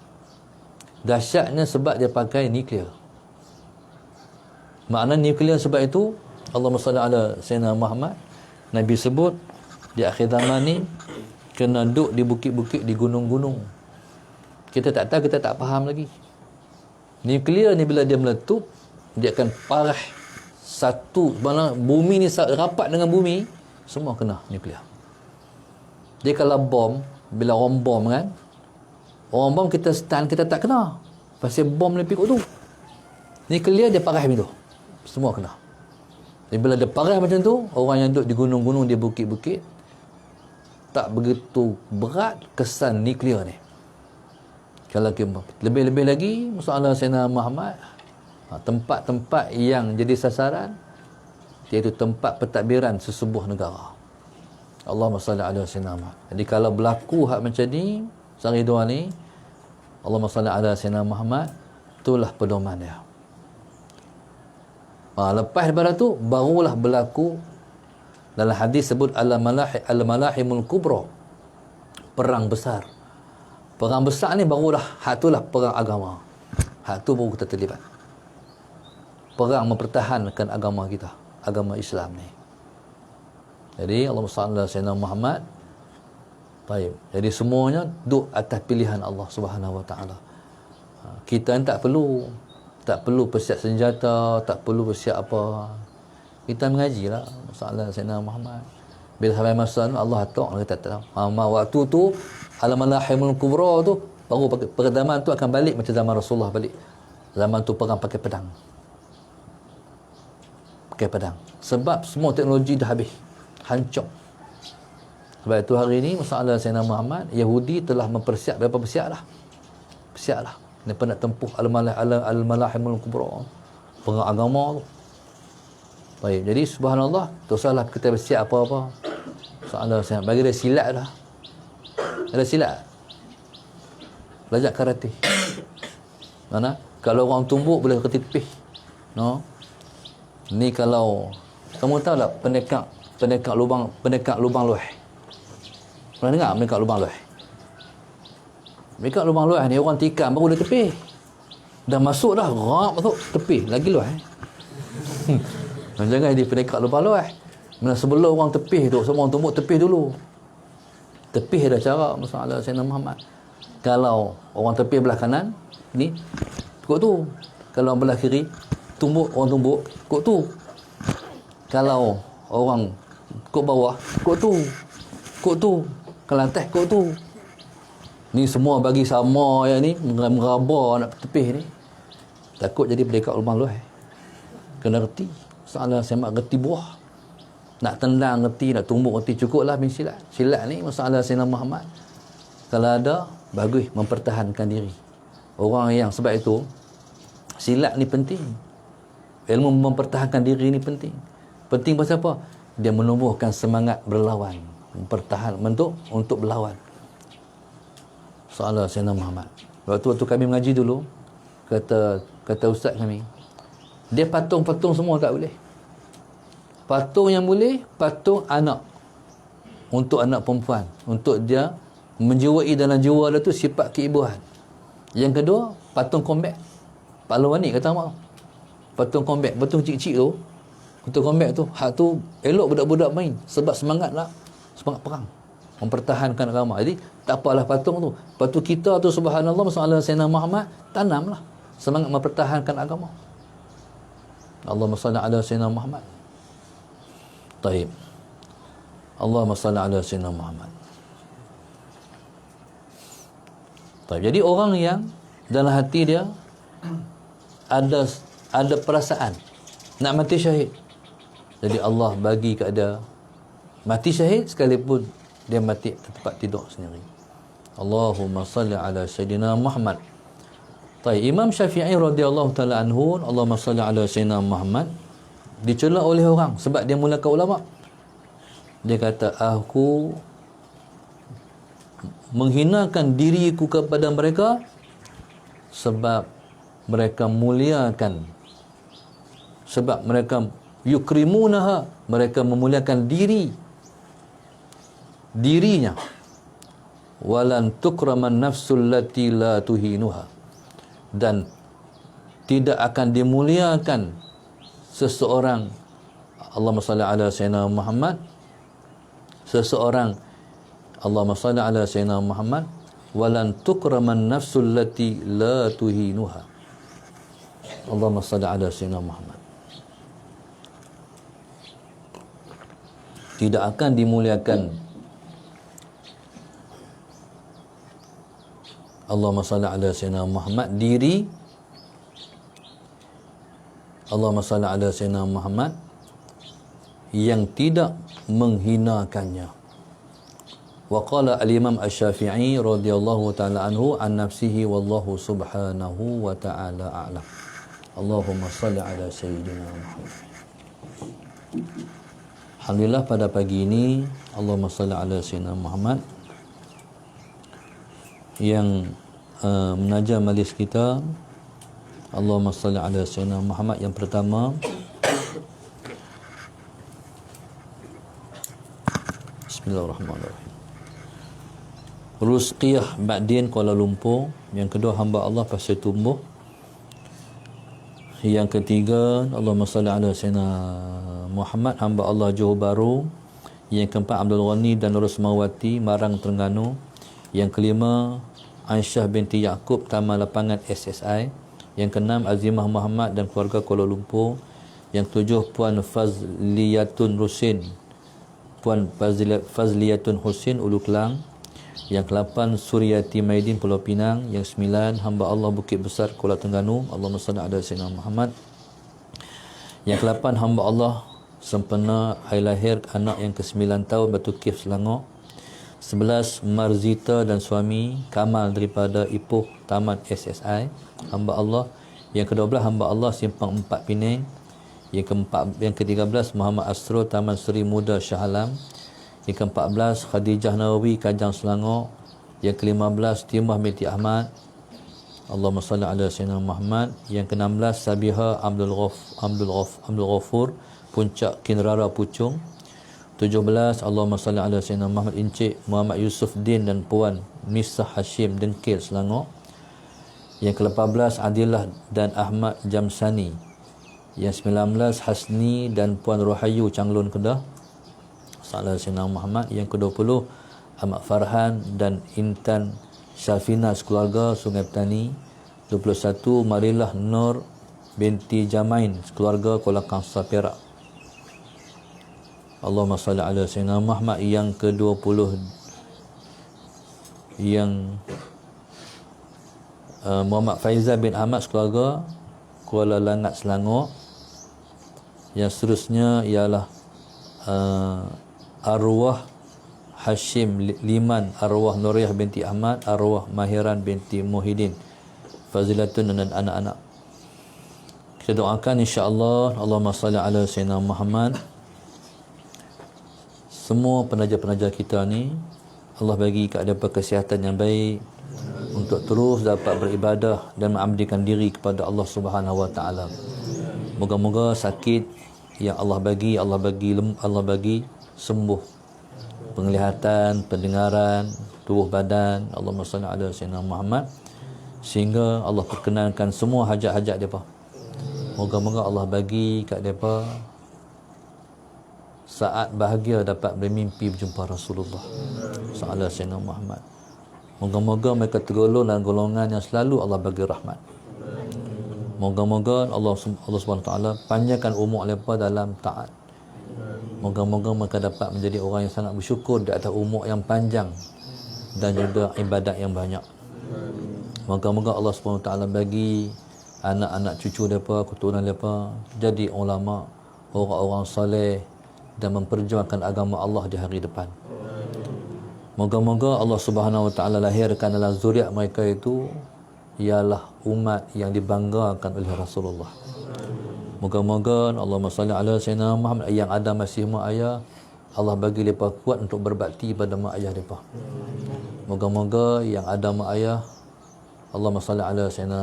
Dahsyatnya sebab dia pakai nuklear. Makna nuklear sebab itu Allahumma salli ala sayyidina Muhammad. Nabi sebut di akhir zaman ni kena duduk di bukit-bukit, di gunung-gunung. Kita tak tahu, kita tak faham lagi. Nuklear ni bila dia meletup, dia akan parah satu, mana bumi ni rapat dengan bumi, semua kena nuklear. Dia kalau bom, bila orang bom kan, orang bom kita stun, kita tak kena. Pasal bom ni pikuk tu. Nuklear dia parah macam tu. Semua kena. Jadi bila dia parah macam tu, orang yang duduk di gunung-gunung, di bukit-bukit, tak begitu berat kesan nuklear ni. Kalau lebih-lebih lagi masalah Sayyidina Muhammad, tempat-tempat yang jadi sasaran iaitu tempat pentadbiran sesebuah negara. Allahumma salli ala Sayyidina Muhammad. Jadi kalau berlaku hak macam ni, sehari dua ni, Allahumma salli ala Sayyidina Muhammad, itulah pedoman dia. Lepas daripada tu barulah berlaku dalam hadis sebut al-malahimul kubra, perang besar. Perang besar ni barulah hak itulah perang agama. Hak tu baru kita terlibat. Perang mempertahankan agama kita, agama Islam ni. Jadi Allahumma salli ala Sayyidina Muhammad. Baik. Jadi semuanya duduk atas pilihan Allah Subhanahu Wa Taala. Kita tak perlu bersiap senjata, tak perlu bersiap apa. Kita mengajilah masalah Sayyidina Muhammad. Bila sampai masa tu Allah atok kita tak tahu. Waktu tu al-malahimul kubra tu baru perdaman tu akan balik macam zaman Rasulullah balik. Zaman tu perang pakai pedang. Pakai pedang. Sebab semua teknologi dah habis. Hancur. Sebab itu hari ini masalah Sayyidina Muhammad, Yahudi telah mempersiap, berapa bersiap lah. Bersiap lah. Mereka nak tempuh al-malahimul kubra. Perang agama tu. Baik, jadi subhanallah, tak usahlah kita bersiap apa-apa. Masalah saya bagi dia silat dah. Ada silat. Belajar karate. Mana? Kalau orang tumbuk boleh ketipih. No. Ni kalau kamu tahu tak pendekak lubang luah. Pernah dengar pendekak lubang luah? Pendekak lubang luah ni orang tikam baru dia tepih. Dah masuk dah, rap tu tepih lagi luah. Jangan jadi pendekak lubang luah. Mana sebelum orang tepih tu, semua orang tumbuk tepih dulu. Tepih dah cara masalah Sayyidina Muhammad. Kalau orang tepih belah kanan ni kok tu. Kalau belah kiri orang tumbuk kok tu. Kalau orang kok bawah kok tu. Kok tu. Kalau atas kok tu. Ni semua bagi sama yang ni meraba nak tepih ni. Takut jadi pendekak lubang luah. Kena reti. Salah semak reti buah. Nak tendang reti, nak tumbuk reti, cukuplah bin silat. Silat ni masalah Sayyidina Muhammad. Kalau ada, bagus mempertahankan diri. Orang yang sebab itu silat ni penting. Ilmu mempertahankan diri ni penting. Penting pasal apa? Dia menumbuhkan semangat berlawan, mempertahan untuk berlawan. Salah Sayyidina Muhammad. Waktu kami mengaji dulu, kata ustaz kami, dia patung-patung semua tak boleh. Patung yang boleh, patung anak. Untuk anak perempuan. Untuk dia menjiwai dalam jiwa dia tu sifat keibuan. Yang kedua, patung combat. Pahlawan ni kata mak. Patung combat, patung kecil-kecil tu. Patung combat tu, hak tu elok budak-budak main. Sebab semangat perang. Mempertahankan agama. Jadi, tak apalah patung tu. Patung kita tu subhanallah, masalah Sayyidina Muhammad, tanamlah. Semangat mempertahankan agama. Allahumma salli ala Sayyidina Muhammad. Taib. Allahumma salli ala Sayyidina Muhammad. Taib. Jadi orang yang dalam hati dia ada perasaan nak mati syahid. Jadi Allah bagi kat dia mati syahid sekalipun dia mati tempat tidur sendiri. Allahumma salli ala Sayyidina Muhammad. Taib. Imam Syafi'i radhiyallahu taala anhu, Allahumma salli ala Sayyidina Muhammad, dicela oleh orang sebab dia mulakan ulama. Dia kata, aku menghinakan diriku kepada mereka sebab mereka muliakan, sebab mereka yukrimunaha, mereka memuliakan dirinya. Walan tukraman nafsul lati la tuhinuha, dan tidak akan dimuliakan seseorang, Allahumma salli ala Sayyidina Muhammad, seseorang, Allahumma salli ala Sayyidina Muhammad, walan tukraman nafsul lati la tuhinuha. Allahumma salli ala Sayyidina Muhammad. Tidak akan dimuliakan, Allahumma salli ala Sayyidina Muhammad, diri, Allahumma salli ala Sayyidina Muhammad, yang tidak menghinakannya. Wa qala al-Imam Asy-Syafi'i radhiyallahu ta'ala anhu an nafsihi wallahu subhanahu wa ta'ala a'lam. Allahumma salli ala Sayyidina Muhammad. Alhamdulillah pada pagi ini Allahumma salli ala Sayyidina Muhammad, yang menaja majlis kita. Allahumma salli ala sayyidina Muhammad. Yang pertama, Bismillahirrahmanirrahim. Rusqiyah Ba'din Kuala Lumpur. Yang kedua, hamba Allah Pasir Tumbuh. Yang ketiga, Allahumma salli ala sayyidina Muhammad, hamba Allah Johor Bahru. Yang keempat, Abdul Ghani dan Nur Semawati, Marang, Terengganu. Yang kelima, Aisyah binti Yaakob, Taman Lapangan SSI. Yang keenam, Azimah Muhammad dan keluarga Kuala Lumpur. Yang ketujuh, Puan Fazliyatun Husin, Puan Fazliyatun Husin, Ulu Kelang. Yang ke-8, Suryati Maidin, Pulau Pinang. Yang 9, hamba Allah Bukit Besar, Kuala Terengganu. Allahumma salli ala sayyidina Muhammad. Yang ke-8, hamba Allah sempena hari lahir anak yang ke-9 tahun, Batu Kif, Selangor. 11, Marzita dan suami Kamal daripada Ipoh, Taman SSI, hamba Allah. Yang ke-12, hamba Allah Simpang 4, Penang. Yang ke-13, Muhammad Astro, Taman Seri Muda, Shah Alam. Yang ke-14, Khadijah Nawawi, Kajang, Selangor. Yang ke-15, Timah binti Ahmad. Allahumma salli ala sayyidina Muhammad. Yang ke-16, Sabiha Abdul Ghafur, Puncak Kinrara, Puchong. 17, Allahumma salli ala sayyidina Muhammad, Encik Muhammad Yusuf Din dan Puan Misah Hashim, Dengkil, Selangor. Yang ke-18, Adillah dan Ahmad Jamsani. Yang 19, Hasni dan Puan Rohayu, Changlun, Kedah. Sallallahu alaihi wasallam Muhammad. Yang ke-20, Ahmad Farhan dan Intan Syafina, keluarga Sungai Petani. 21, Marilah Nur binti Jamain, keluarga Kuala Kangsar, Perak. Allahumma salli ala sayyidina Muhammad. Yang ke-20, yang Muhammad Faizal bin Ahmad, keluarga Kuala Langat, Selangor. Yang seterusnya ialah arwah Hashim Liman, arwah Nuriyah binti Ahmad, arwah Mahiran binti Muhyiddin, Fazilatun dan anak-anak. Kita doakan insya-Allah. Allahumma salli ala sayyidina Muhammad. Semua penaja-penaja kita ni Allah bagi keadaan kesihatan yang baik untuk terus dapat beribadah dan mengabdikan diri kepada Allah Subhanahu Wa Taala. Moga-moga sakit yang Allah bagi sembuh. Penglihatan, pendengaran, tubuh badan. Allahumma salli ala sayyidina Muhammad, sehingga Allah perkenankan semua hajat-hajat depa. Moga-moga Allah bagi kat depa saat bahagia dapat bermimpi berjumpa Rasulullah sallallahu alaihi wasallam Muhammad. Moga-moga mereka tergolong dalam golongan yang selalu Allah bagi rahmat. Moga-moga Allah Subhanahu taala panjangkan umur mereka dalam taat. Moga-moga mereka dapat menjadi orang yang sangat bersyukur di atas umur yang panjang dan juga ibadat yang banyak. Moga-moga Allah Subhanahu taala bagi anak-anak cucu mereka, keturunan mereka jadi ulama, orang-orang soleh dan memperjuangkan agama Allah di hari depan. Moga-moga Allah Subhanahu Wa Taala lahirkan dalam zuriat mereka itu ialah umat yang dibanggakan oleh Rasulullah. Moga-moga Allahumma salli ala sayyidina Muhammad, yang ada masih mak ayah, Allah bagi mereka kuat untuk berbakti pada mak ayah mereka. Moga-moga yang ada mak ayah, Allahumma salli ala sayyidina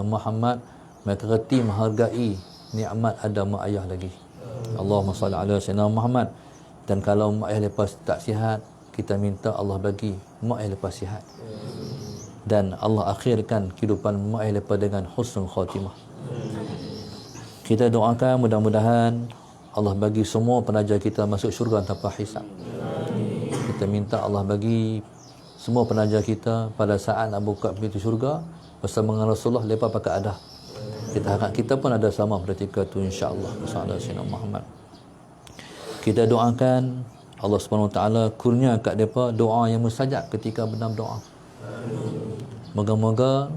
Muhammad, mereka reti menghargai nikmat ada mak ayah lagi. Allahumma salli ala sayyidina Muhammad. Dan kalau mak ayah lepas tak sihat, kita minta Allah bagi mak ayah lepas sihat, dan Allah akhirkan kehidupan mak ayah lepas dengan husnul khatimah. Kita doakan mudah-mudahan Allah bagi semua penaja kita masuk syurga tanpa hisab. Kita minta Allah bagi semua penaja kita pada saat nak buka pintu syurga bersama dengan Rasulullah, lepas pakai adah. Kita harap kita pun ada sama ketika itu insya-Allah. Sallallahu Muhammad. Kita doakan Allah Subhanahu taala kurnia kat depa doa yang mustajab ketika benar doa. Moga-moga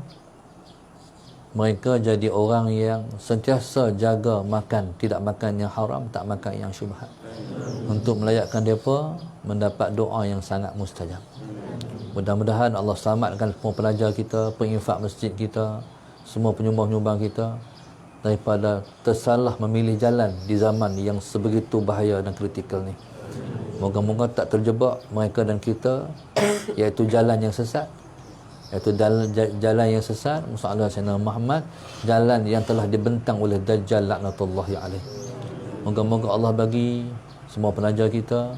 mereka jadi orang yang sentiasa jaga makan, tidak makan yang haram, tak makan yang syubhat, untuk melayakkan depa mendapat doa yang sangat mustajab. Mudah-mudahan Allah selamatkan semua pelajar kita, penginfak masjid kita, semua penyumbang-penyumbang kita daripada tersalah memilih jalan di zaman yang sebegitu bahaya dan kritikal ni. Moga-moga tak terjebak mereka dan kita iaitu jalan yang sesat, iaitu jalan yang sesat, Musa Sayyidina Muhammad, jalan yang telah dibentang oleh Dajjal laknatullahi alaih. Moga-moga Allah bagi semua penaja kita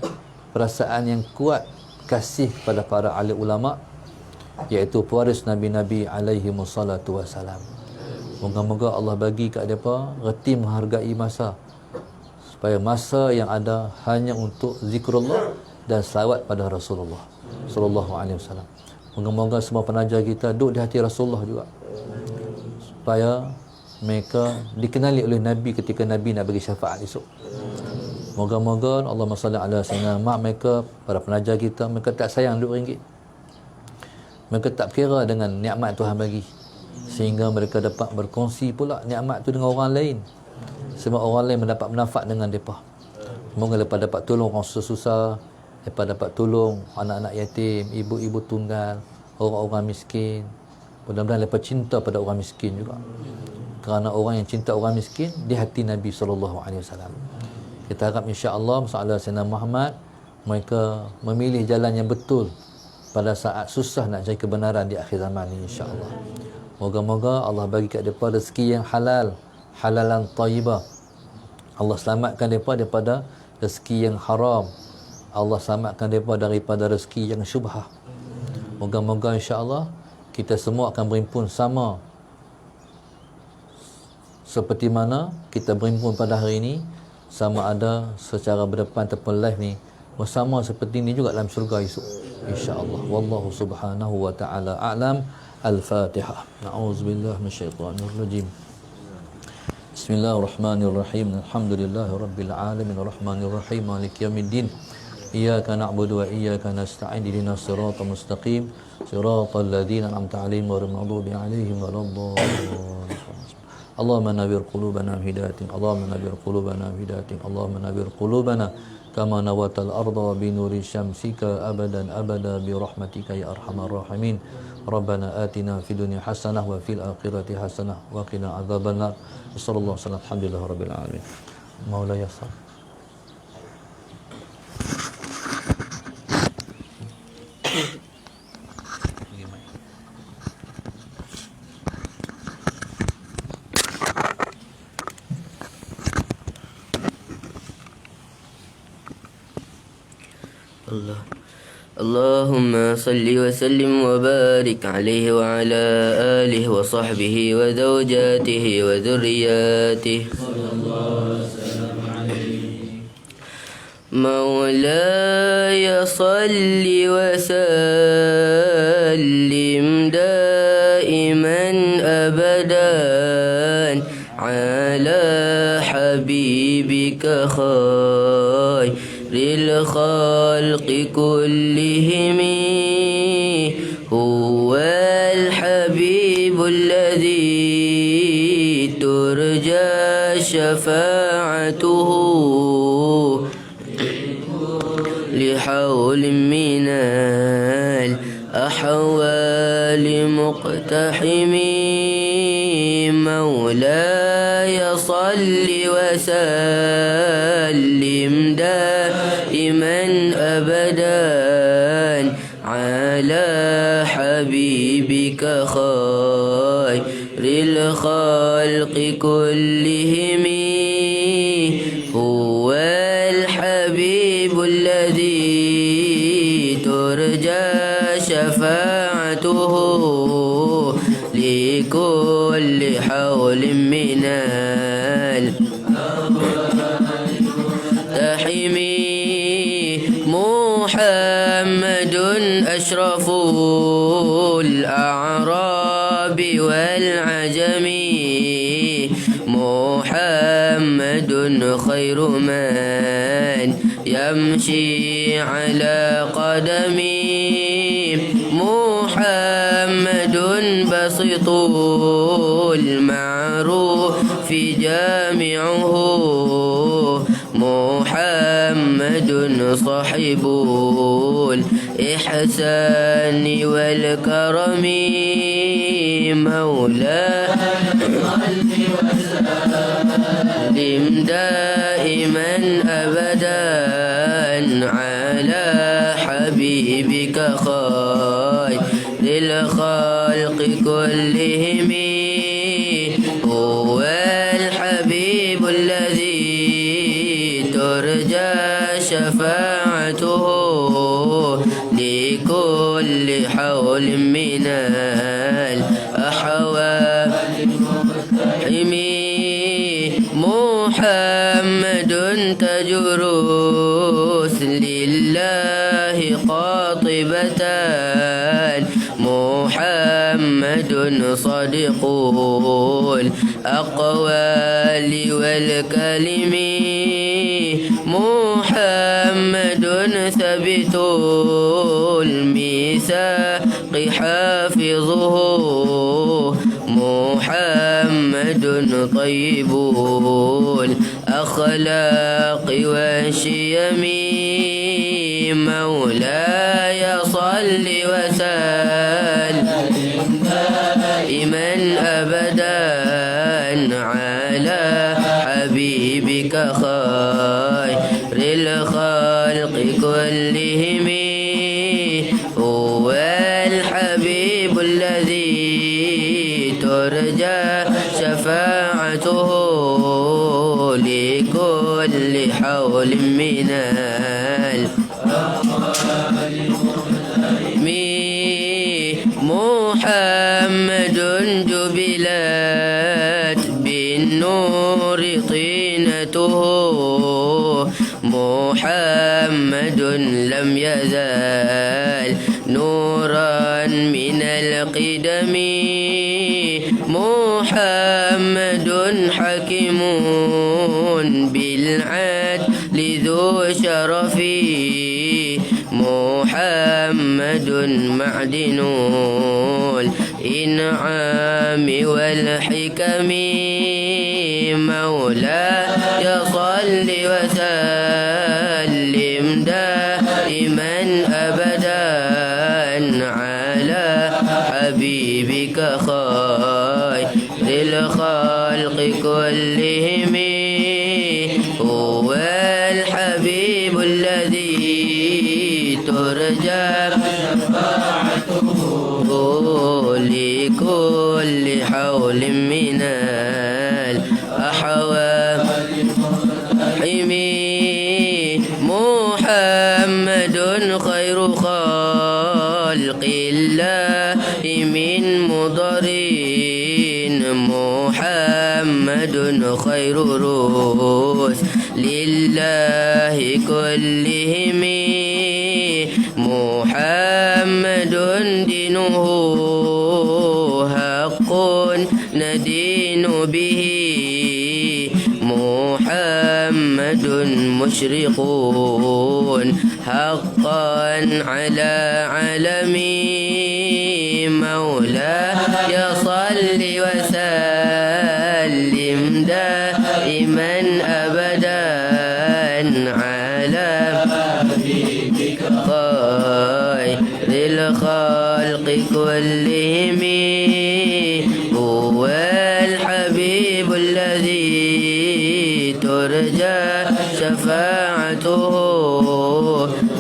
perasaan yang kuat kasih kepada para alim ulama, iaitu pewaris Nabi-Nabi alaihi wassalatu wassalam. Moga-moga Allah bagi kat mereka reti menghargai masa, supaya masa yang ada hanya untuk zikrullah dan selawat pada Rasulullah sallallahu alaihi wasallam. Moga-moga semua penaja kita duduk di hati Rasulullah juga, supaya mereka dikenali oleh Nabi ketika Nabi nak bagi syafaat esok. Moga-moga Allahumma salli ala sayyidina Muhammad, mereka para penaja kita, mereka tak sayang RM2. Mereka tak kira dengan nikmat Tuhan bagi, sehingga mereka dapat berkongsi pula nikmat tu dengan orang lain. Semua orang lain mendapat manfaat dengan mereka. Semoga mereka dapat tolong orang susah, mereka dapat tolong anak-anak yatim, ibu-ibu tunggal, orang-orang miskin. Mudah-mudahan mereka cinta pada orang miskin juga, kerana orang yang cinta orang miskin di hati Nabi SAW. Kita harap insya-Allah Musa Sayyidina Muhammad mereka memilih jalan yang betul pada saat susah nak cari kebenaran di akhir zaman ini, insya-Allah. Moga-moga Allah bagi kat mereka rezeki yang halal, halalan thayyibah. Allah selamatkan mereka daripada rezeki yang haram. Allah selamatkan mereka daripada rezeki yang syubhah. Moga-moga insya-Allah kita semua akan berhimpun sama seperti mana kita berhimpun pada hari ini, sama ada secara berdepan ataupun live ni, bersama seperti ini juga dalam syurga esok, insya-Allah. Wallahu subhanahu wa ta'ala a'lam. Al-Fatihah. Na'udzubillah minasyaitanir rajim. Bismillahirrahmanirrahim. Alhamdulillahirabbil alamin arrahmanir rahim maliki yaumiddin. Iyyaka na'budu wa iyyaka nasta'in. Ihdinas siratal mustaqim. Siratal ladzina an'amta 'alaihim ghairil maghdubi 'alaihim waladdallin. Allahumma nawwir qulubana bihidayatin. Allahumma nawwir qulubana bihidayatin. Allahumma nawwir qulubana kama nawatal arda bi nuri syamsika abadan abada bi rahmatika ya arhamar rahimin. Rabbana atina fid dunya hasanah wa fil akhirati hasanah wa qina adzabannar. Sallallahu alaihi wasallam. Alhamdulillahirabbil alamin. Maula yasar. اللهم صل وسلم وبارك عليه وعلى آله وصحبه وزوجاته وذرياته. مولاي صل وسلم دائما أبدا على حبيبك خير الخلق كلهم. هو الحبيب الذي ترجى شفاعته لحول من الأحوال مقتحم. مولاي صل وسلم دائما أبدا على حبيبك خير الخلق كلهم. هو الحبيب الذي ترجى شفاعته لكل حول من التحم. محمد أشرف الأعراب والعجم. محمد خير من يمشي على قدمه. محمد بسيط المعروف جامعه. محمد صاحب الإحسان والكرم. مولاه وسلم دائما أبدا على حبيبك خير للخلق كلهم هو الحبيب الذي ترجى شفاعته لكل حول من الأحوال محمد تجروس لله قاطبة محمد صادق الأقوال والكلم محمد ثبت الميثاق حافظه محمد طيب الأخلاق والشيم مولاي صل وسلم دائما أبدا على حبيبك خير الخلق كلهم هو الحبيب الذي ترجى شفاعته لكل حول من محمد جبلت بالنور طينته محمد لم يزال نورا من القدم محمد حكيم بالعدل ذو شرف محمد معدن الإنعام والحكم مولاي صل وسلم دائما أبدا على حبيبك خير الخلق كلهم هو الحبيب الذي ترجى شفاعته لكل حول من الأحوال محمد خير خلق الله من مضر محمد خير رسل لله كلهم محمد دينه حق ندين به محمد مشرق حقا على علمي مولاي صل وسلم دائما أبدا على حبيبك خير الخلق كلهم هو الحبيب الذي ترجى شفاعته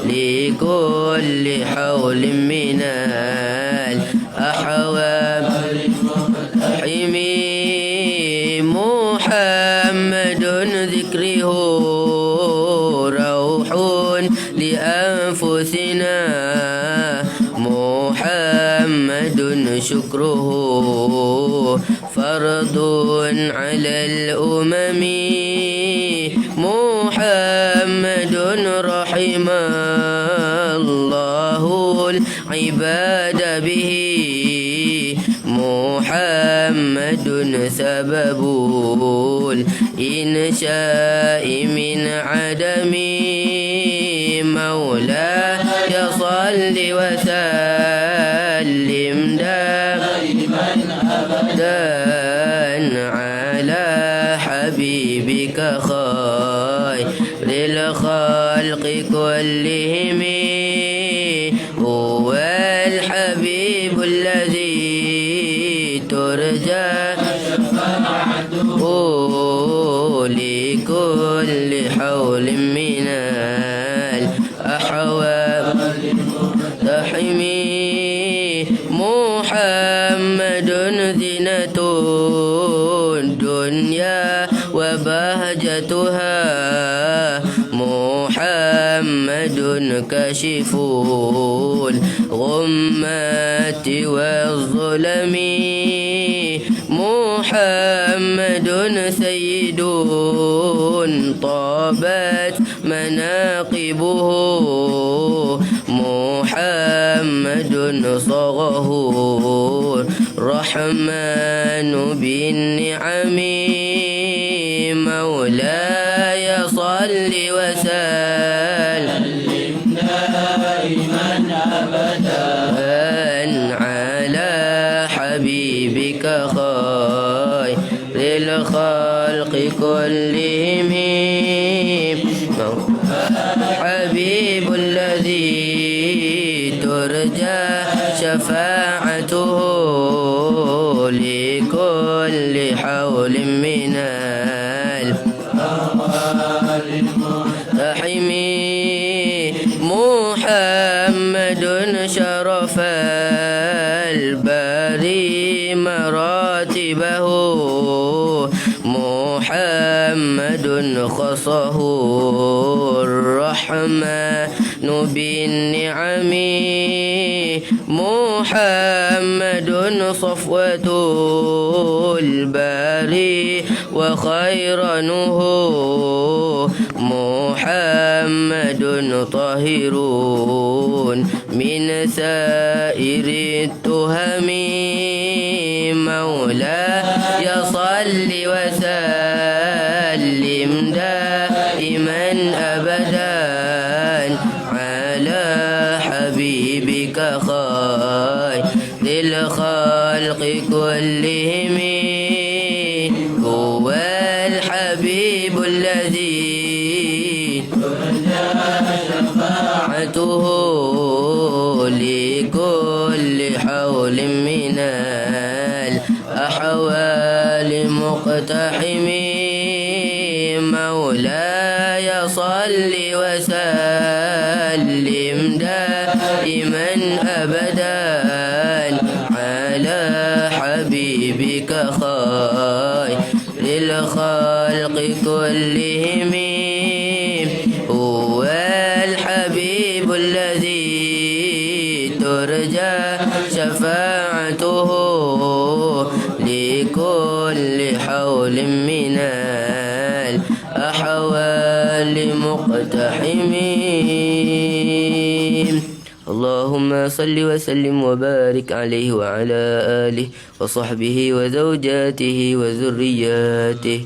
لكل حول من الأحوال محمد ذكره روح لأنفسنا محمد شكره فرض على الأمم محمد رحم الله العباد به محمد سبب الإنشاء من عدم مولاي صل وسلم دائما أبدا على حبيبك خير الخلق كلهم هو الحبيب الذي ترجى شفاعته لكل حول من الأحوال تحمي محمد زينة الدنيا وبهجتها محمد كاشف الغمة والظلم محمد سيد طابت مناقبه محمد صغه الرحمن بالنعم مولاي صل وسلم دائما أبدا على حبيبك خير الخلق كلهم حبيب الذي ترجى شفاعته لكل حول من المقتحم محمد شرف الباري مراتبه محمد خصه الرحمن بالنعم محمد صفوة الباري وخيرنه محمد طاهر من سائر التهم مولاي صل وسلم دائما أبدا على حبيبك خير الخلق كلهم هو الحبيب الذي شفاعته لكل حول من الأحوال مقتحم مولاي صل وسلم دائما أبدا على حبيبك خير الخلق كلهم هو الحبيب الذي ترجى شفاعته لكل حول من الأحوال مقتحم اللهم صل وسلم وبارك عليه وعلى آله وصحبه وزوجاته وذرياته